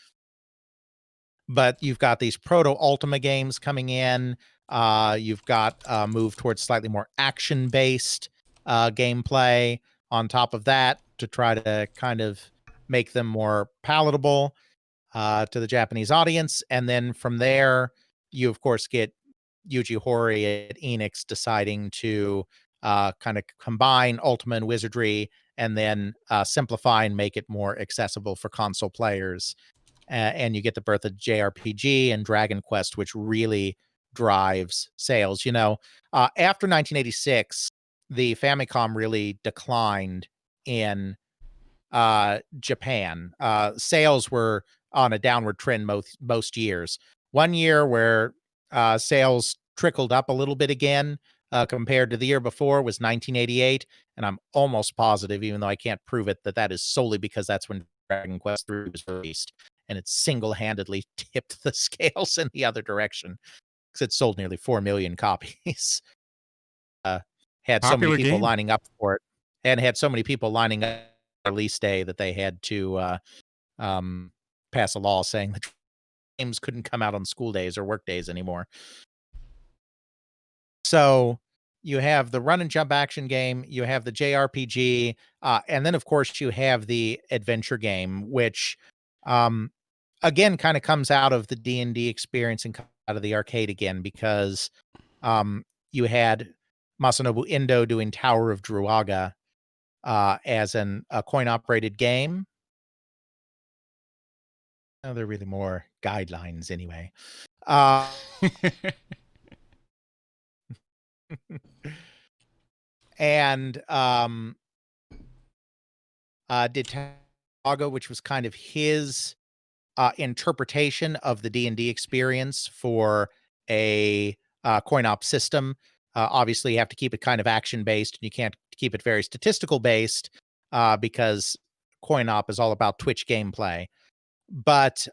But you've got these proto Ultima games coming in. You've got move towards slightly more action based gameplay on top of that to try to kind of make them more palatable to the Japanese audience. And then from there, you of course get Yuji Horii at Enix deciding to kind of combine Ultima and Wizardry and then simplify and make it more accessible for console players. And you get the birth of JRPG and Dragon Quest, which really drives sales. After 1986, the Famicom really declined in Japan. Sales were on a downward trend most years. One year where sales trickled up a little bit again compared to the year before was 1988, and I'm almost positive, even though I can't prove it, that is solely because that's when Dragon Quest III was released, and it single-handedly tipped the scales in the other direction because it sold nearly 4 million copies. uh, had so many Popular people game. lining up for it, and had so many people lining up release day that they had to um, pass a law saying that games couldn't come out on school days or work days anymore. So you have the run and jump action game, you have the JRPG, and then of course you have the adventure game, which um, again kind of comes out of the D&D experience and out of the arcade again because um, you had Masanobu Endo doing Tower of Druaga as a coin operated game. they're really more guidelines anyway. Uh, and did Tago, which was kind of his interpretation of the D&D experience for a coin-op system. Obviously, you have to keep it kind of action-based, and you can't keep it very statistical-based because coin-op is all about Twitch gameplay. But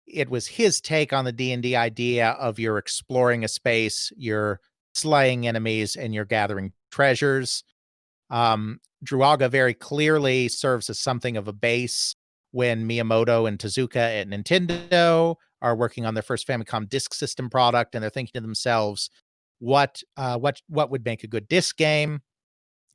it was his take on the D&D idea of you're exploring a space, you're slaying enemies, and you're gathering treasures. Druaga very clearly serves as something of a base when Miyamoto and Tezuka at Nintendo are working on their first Famicom disk system product, and they're thinking to themselves, what would make a good disc game?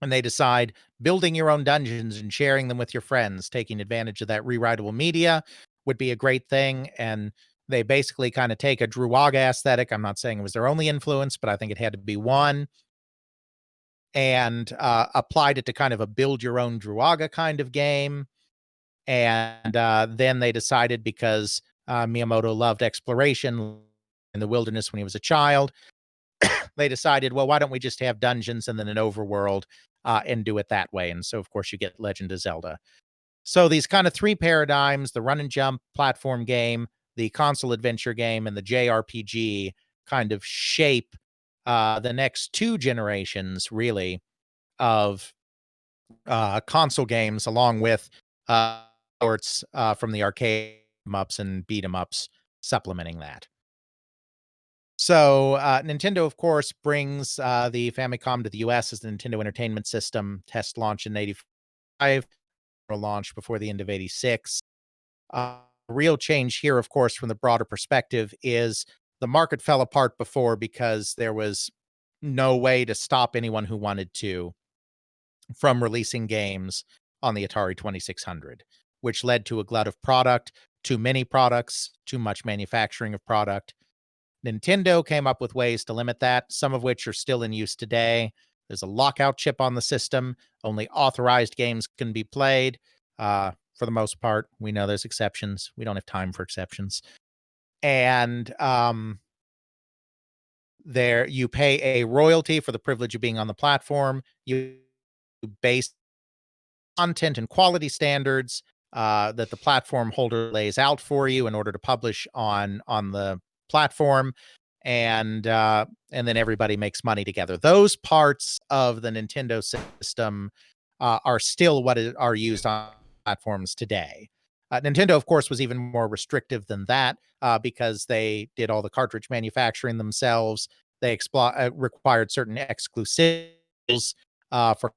And they decide building your own dungeons and sharing them with your friends, taking advantage of that rewritable media would be a great thing. And they basically kind of take a Druaga aesthetic. I'm not saying it was their only influence, but I think it had to be one, and applied it to kind of a build your own Druaga kind of game. And then they decided, because Miyamoto loved exploration in the wilderness when he was a child, they decided, well, why don't we just have dungeons and then an overworld and do it that way? And so, of course, you get Legend of Zelda. So these kind of three paradigms, the run and jump platform game, the console adventure game, and the JRPG, kind of shape the next two generations, really, of console games, along with sorts from the arcade ups and beat 'em ups supplementing that. So Nintendo, of course, brings the Famicom to the US as the Nintendo Entertainment System. Test launch in '85, launch before the end of '86. Real change here, of course, from the broader perspective, is the market fell apart before because there was no way to stop anyone who wanted to from releasing games on the Atari 2600, which led to a glut of product, too many products, too much manufacturing of product. Nintendo came up with ways to limit that, some of which are still in use today. There's a lockout chip on the system. Only authorized games can be played. For the most part, we know there's exceptions. We don't have time for exceptions. And there, you pay a royalty for the privilege of being on the platform. You base content and quality standards that the platform holder lays out for you in order to publish on the platform, and then everybody makes money together. Those parts of the Nintendo system are still are used on platforms today. Nintendo, of course, was even more restrictive than that because they did all the cartridge manufacturing themselves. They required certain exclusives for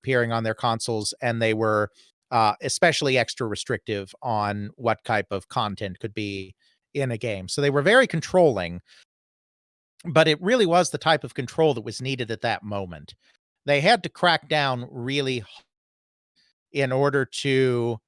appearing on their consoles, and they were especially extra restrictive on what type of content could be in a game. So they were very controlling, but it really was the type of control that was needed at that moment. They had to crack down really in order to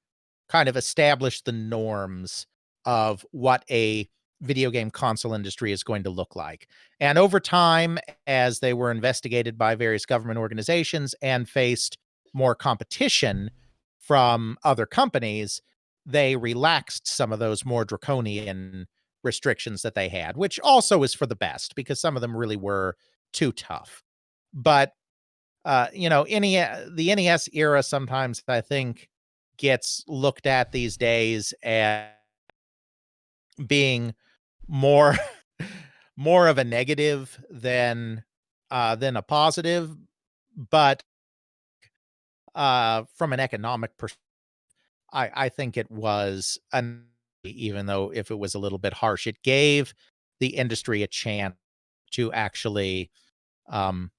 kind of establish the norms of what a video game console industry is going to look like. And over time, as they were investigated by various government organizations and faced more competition from other companies, they relaxed some of those more draconian restrictions that they had, which also is for the best because some of them really were too tough. But the NES era sometimes, I think, gets looked at these days as being more more of a negative than a positive. But from an economic perspective, I think it was even though if it was a little bit harsh, it gave the industry a chance to actually um,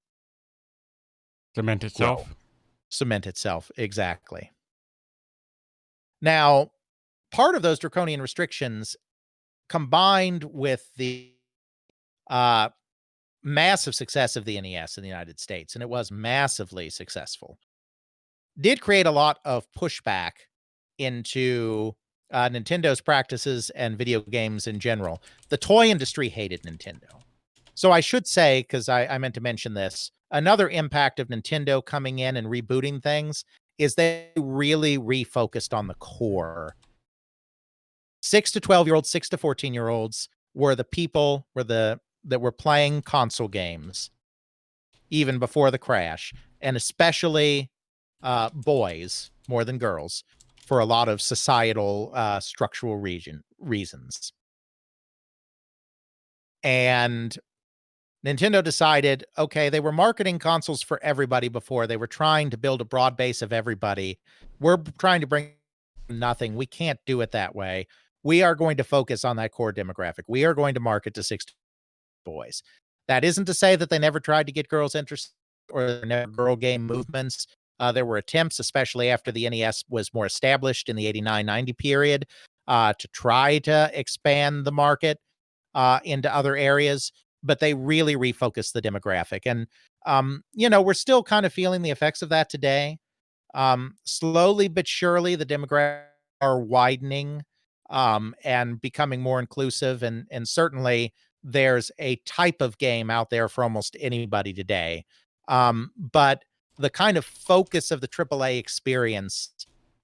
Cement grow, itself. cement itself. Exactly. Now, part of those draconian restrictions, combined with the uh, massive success of the NES in the United States, and it was massively successful, did create a lot of pushback into Nintendo's practices and video games in general. The toy industry hated Nintendo. So I should say, because I meant to mention this, another impact of Nintendo coming in and rebooting things is they really refocused on the core 6 to 12-year-olds, 6 to 14-year-olds were the people that were playing console games even before the crash, and especially boys more than girls for a lot of societal structural reasons. And Nintendo decided, okay, they were marketing consoles for everybody before. They were trying to build a broad base of everybody. We're trying to bring nothing. We can't do it that way. We are going to focus on that core demographic. We are going to market to 6 boys. That isn't to say that they never tried to get girls interested or there never girl game movements. There were attempts, especially after the NES was more established in the 89-90 period, to try to expand the market into other areas, but they really refocused the demographic. And, we're still kind of feeling the effects of that today. Slowly but surely, the demographics are widening and becoming more inclusive. And certainly, there's a type of game out there for almost anybody today. But the kind of focus of the AAA experience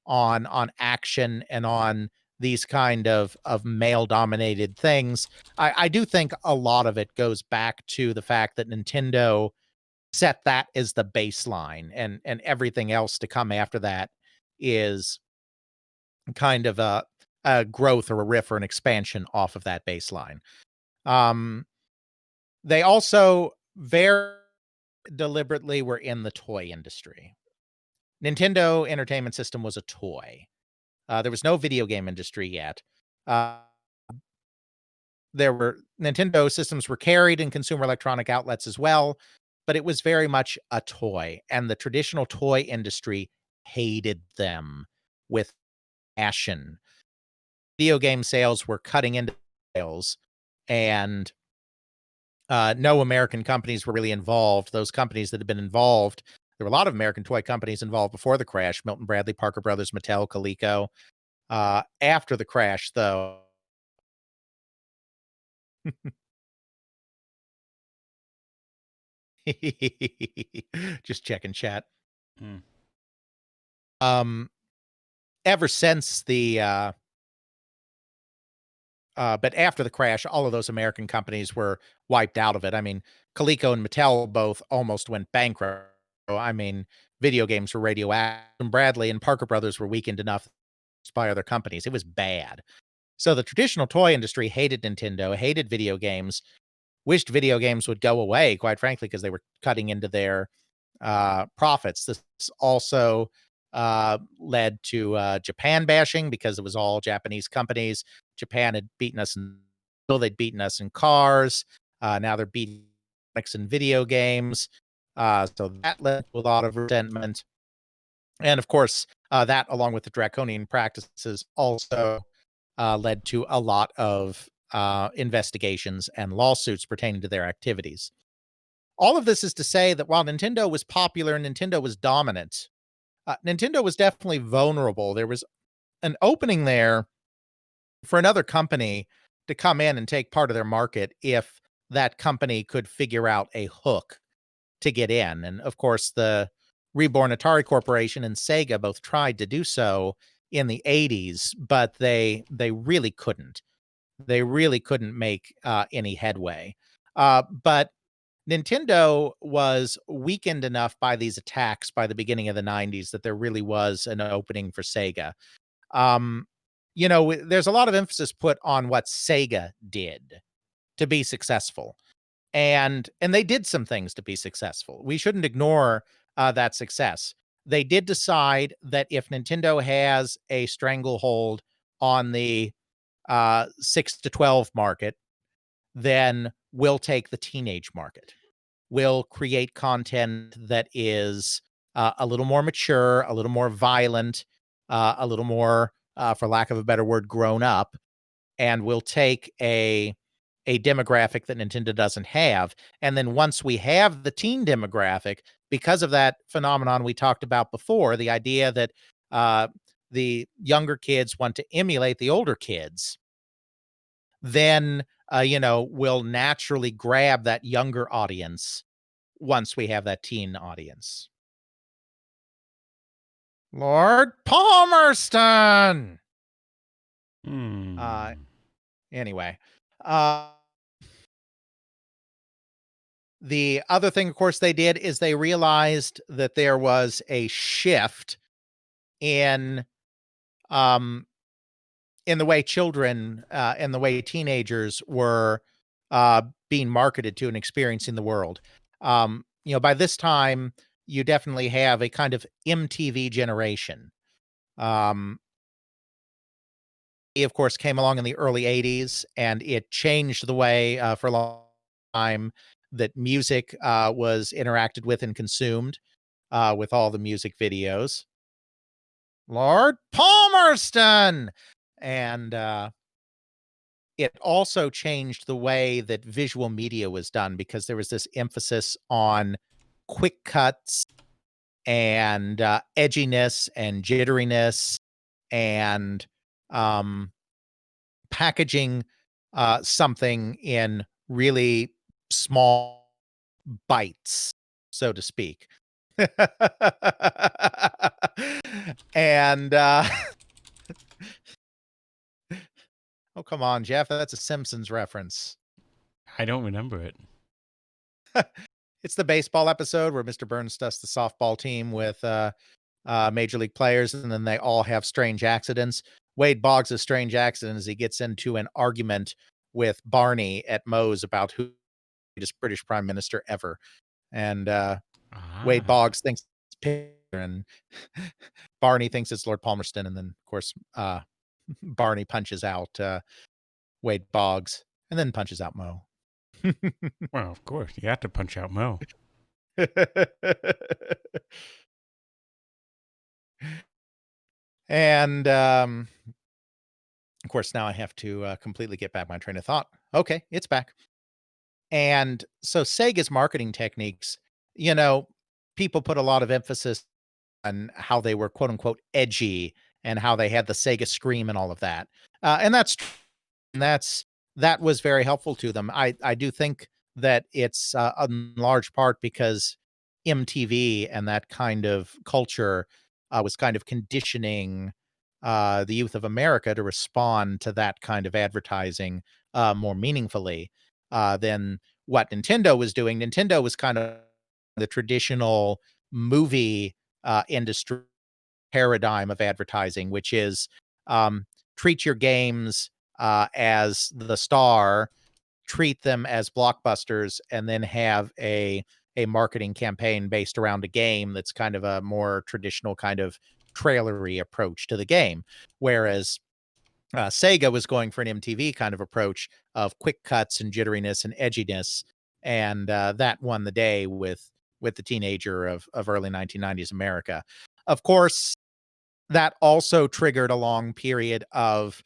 on action and on these kind of male dominated things, I do think a lot of it goes back to the fact that Nintendo set that as the baseline, and everything else to come after that is kind of a growth or a riff or an expansion off of that baseline. Um, they also very deliberately were in the toy industry. Nintendo Entertainment System was a toy. There was no video game industry yet. Uh, there were Nintendo systems were carried in consumer electronic outlets as well, but it was very much a toy, and the traditional toy industry hated them with passion. Video game sales were cutting into sales, and no American companies were really involved. Those companies that had been involved, there were a lot of American toy companies involved before the crash: Milton Bradley, Parker Brothers, Mattel, Coleco. After the crash, though, just checking chat. Mm. Um, Ever since but after the crash, all of those American companies were wiped out of it. I mean, Coleco and Mattel both almost went bankrupt. So, I mean, video games were radioactive. And Bradley and Parker Brothers were weakened enough by other companies. It was bad. So the traditional toy industry hated Nintendo, hated video games, wished video games would go away, quite frankly, because they were cutting into their profits. This also led to Japan bashing because it was all Japanese companies. Japan had beaten us they'd beaten us in cars. Now they're beating us in video games. So that led to a lot of resentment. And of course, that along with the draconian practices also led to a lot of investigations and lawsuits pertaining to their activities. All of this is to say that while Nintendo was popular and Nintendo was dominant, Nintendo was definitely vulnerable. There was an opening there for another company to come in and take part of their market if that company could figure out a hook to get in. And of course, the reborn Atari Corporation and Sega both tried to do so in the 80s, but they really couldn't. They really couldn't make any headway. But Nintendo was weakened enough by these attacks by the beginning of the 90s that there really was an opening for Sega. Um, there's a lot of emphasis put on what Sega did to be successful. And they did some things to be successful. We shouldn't ignore that success. They did decide that if Nintendo has a stranglehold on the 6 to 12 market, then we'll take the teenage market. We'll create content that is a little more mature, a little more violent, a little more, for lack of a better word, grown up, and we'll take a demographic that Nintendo doesn't have. And then once we have the teen demographic, because of that phenomenon we talked about before, the idea that uh, the younger kids want to emulate the older kids, then we'll naturally grab that younger audience once we have that teen audience. Lord Palmerston. Anyway, uh, the other thing, of course, they did is they realized that there was a shift in um in the way children and the way teenagers were being marketed to and experiencing the world. By this time, you definitely have a kind of MTV generation. Um, he, of course, came along in the early 80s and it changed the way for a long time that music was interacted with and consumed with all the music videos. Lord Palmerston! And it also changed the way that visual media was done because there was this emphasis on quick cuts and edginess and jitteriness and um, packaging something in really small bites, so to speak. and oh, come on, Jeff, that's a Simpsons reference. I don't remember it. It's the baseball episode where Mr. Burns dusts the softball team with major league players, and then they all have strange accidents. Wade Boggs' strange accident as he gets into an argument with Barney at Moe's about who is British Prime Minister ever. And Wade Boggs thinks it's Pitt, and Barney thinks it's Lord Palmerston. And then, of course, Barney punches out Wade Boggs and then punches out Moe. Well, of course, you have to punch out Moe. And of course, now I have to completely get back my train of thought. Okay, it's back. And so Sega's marketing techniques, you know, people put a lot of emphasis on how they were quote unquote edgy and how they had the Sega Scream and all of that. And that was very helpful to them. I do think that it's in large part because MTV and that kind of culture was kind of conditioning the youth of America to respond to that kind of advertising more meaningfully than what Nintendo was doing. Nintendo was kind of the traditional movie industry paradigm of advertising, which is treat your games as the star, treat them as blockbusters, and then have a marketing campaign based around a game that's kind of a more traditional kind of trailery approach to the game. Whereas Sega was going for an MTV kind of approach of quick cuts and jitteriness and edginess, and that won the day with the teenager of early 1990s America. Of course, that also triggered a long period of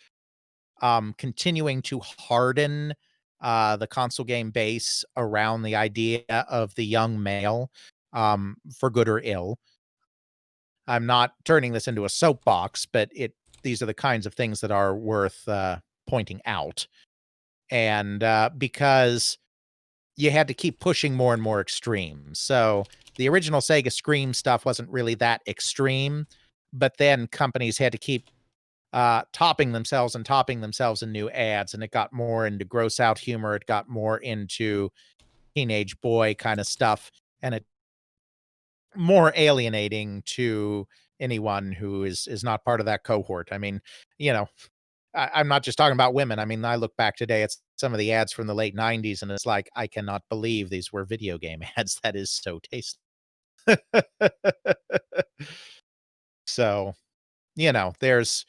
continuing to harden the console game base around the idea of the young male, for good or ill. I'm not turning this into a soapbox, but these are the kinds of things that are worth pointing out. And because you had to keep pushing more and more extremes. So the original Sega Scream stuff wasn't really that extreme, but then companies had to keep topping themselves and topping themselves in new ads, and it got more into gross out humor. It got more into teenage boy kind of stuff, and it more alienating to anyone who is not part of that cohort. I mean, you know, I'm not just talking about women. I mean, I look back today at some of the ads from the late 90s, and it's like, I cannot believe these were video game ads. That is so tasteless. So, there's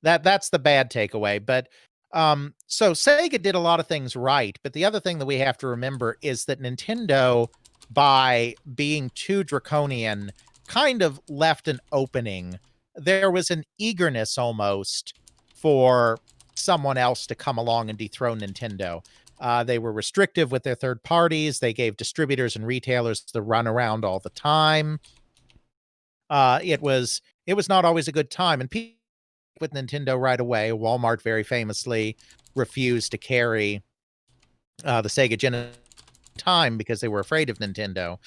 that's the bad takeaway. But so Sega did a lot of things right, but the other thing that we have to remember is that Nintendo, by being too draconian, kind of left an opening. There was an eagerness almost for someone else to come along and dethrone Nintendo. They were restrictive with their third parties. They gave distributors and retailers the runaround all the time. It was not always a good time, and people with Nintendo right away. Walmart very famously refused to carry the Sega Genesis time because they were afraid of Nintendo.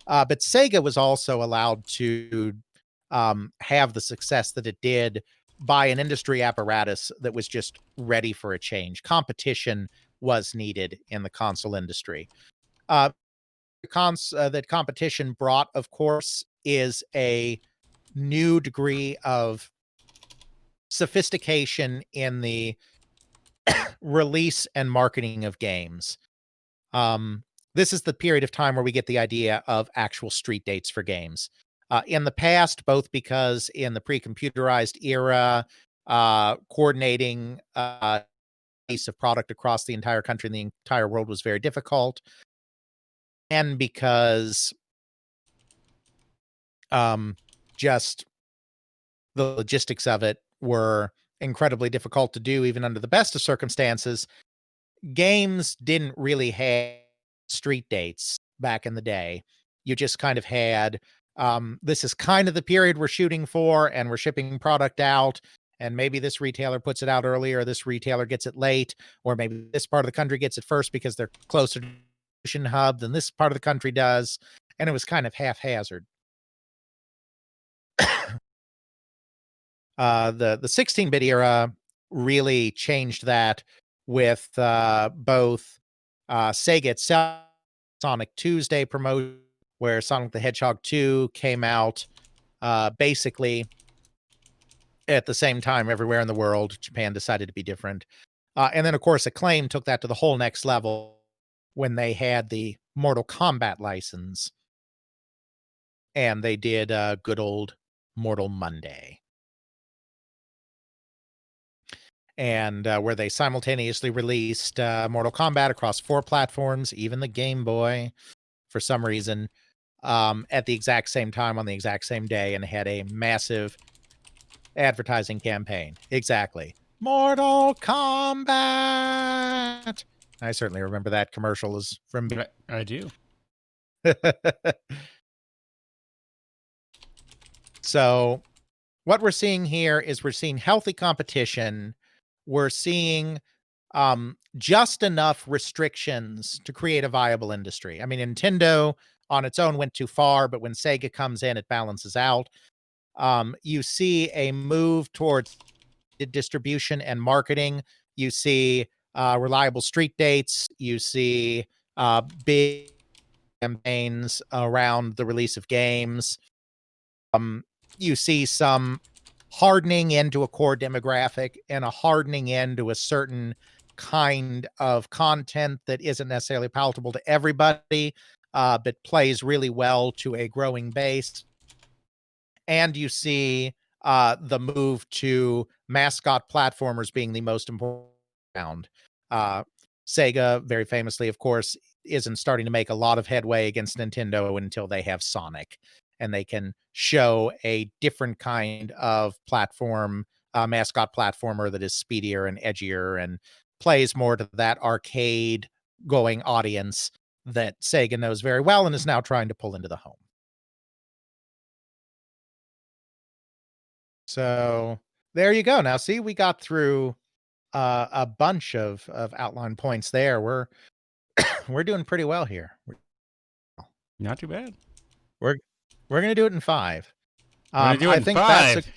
But Sega was also allowed to have the success that it did by an industry apparatus that was just ready for a change. Competition was needed in the console industry. Uh, that competition brought, of course, is a new degree of sophistication in the release and marketing of games. This is the period of time where we get the idea of actual street dates for games. In the past, both because in the pre-computerized era, coordinating piece of product across the entire country and the entire world was very difficult, and because just the logistics of it were incredibly difficult to do, even under the best of circumstances. Games didn't really have street dates back in the day. You just kind of had, this is kind of the period we're shooting for, and we're shipping product out. And maybe this retailer puts it out earlier, or this retailer gets it late, or maybe this part of the country gets it first because they're closer to the distribution hub than this part of the country does. And it was kind of haphazard. The 16-bit era really changed that with both Sega itself, Sonic Tuesday promotion, where Sonic the Hedgehog 2 came out basically at the same time everywhere in the world. Japan decided to be different. And then, of course, Acclaim took that to the whole next level when they had the Mortal Kombat license. And they did good old Mortal Monday. And where they simultaneously released Mortal Kombat across 4 platforms, even the Game Boy, for some reason, at the exact same time on the exact same day, and had a massive advertising campaign. Exactly. Mortal Kombat! I certainly remember that commercial is from... I do. So what we're seeing here is we're seeing healthy competition. We're seeing just enough restrictions to create a viable industry. I mean, Nintendo on its own went too far, but when Sega comes in, it balances out. You see a move towards distribution and marketing. You see reliable street dates. You see big campaigns around the release of games. You see some hardening into a core demographic and a hardening into a certain kind of content that isn't necessarily palatable to everybody, but plays really well to a growing base. And you see the move to mascot platformers being the most important round. Sega, very famously, of course, isn't starting to make a lot of headway against Nintendo until they have Sonic, and they can show a different kind of platform, mascot platformer that is speedier and edgier and plays more to that arcade going audience that Sega knows very well and is now trying to pull into the home. So there you go. Now, see, we got through a bunch of outline points there. We're doing pretty well here. Not too bad. We're we're gonna do it in 5. We're gonna do it I in think 5.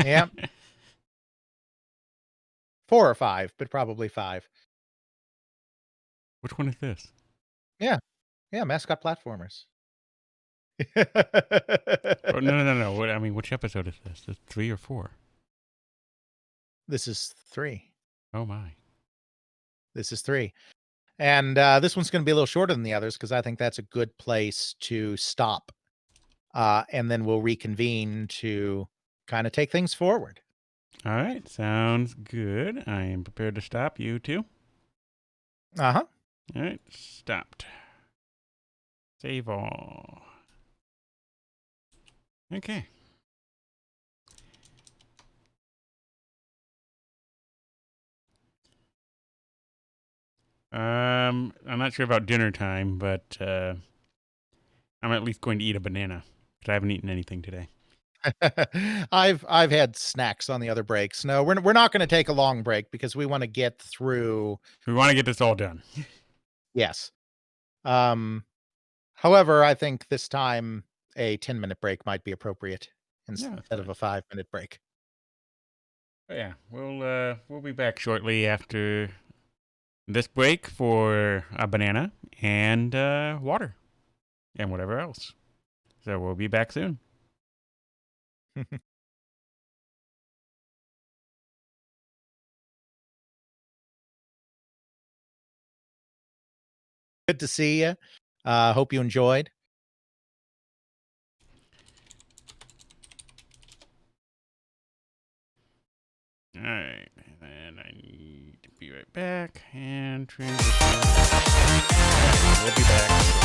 Yeah, 4 or 5, but probably 5. Which one is this? Yeah, yeah, mascot platformers. Oh, no. What, I mean, which episode is this? Is 3 or 4? This is 3. Oh my. This is 3. And this one's going to be a little shorter than the others because I think that's a good place to stop. And then we'll reconvene to kind of take things forward. All right, sounds good. I am prepared to stop. You too? Uh-huh. All right, stopped. Save all. Okay. I'm not sure about dinner time, but I'm at least going to eat a banana because I haven't eaten anything today. I've had snacks on the other breaks. No, we're not going to take a long break because we want to get through. We want to get this all done. Yes. However, I think this time a 10-minute break might be appropriate Yeah, that's instead of fine. a 5-minute break. But yeah, we'll be back shortly after this break for a banana and water and whatever else. So we'll be back soon. Good to see you. Hope you enjoyed. All right, and I need to be right back and transition. We'll be back.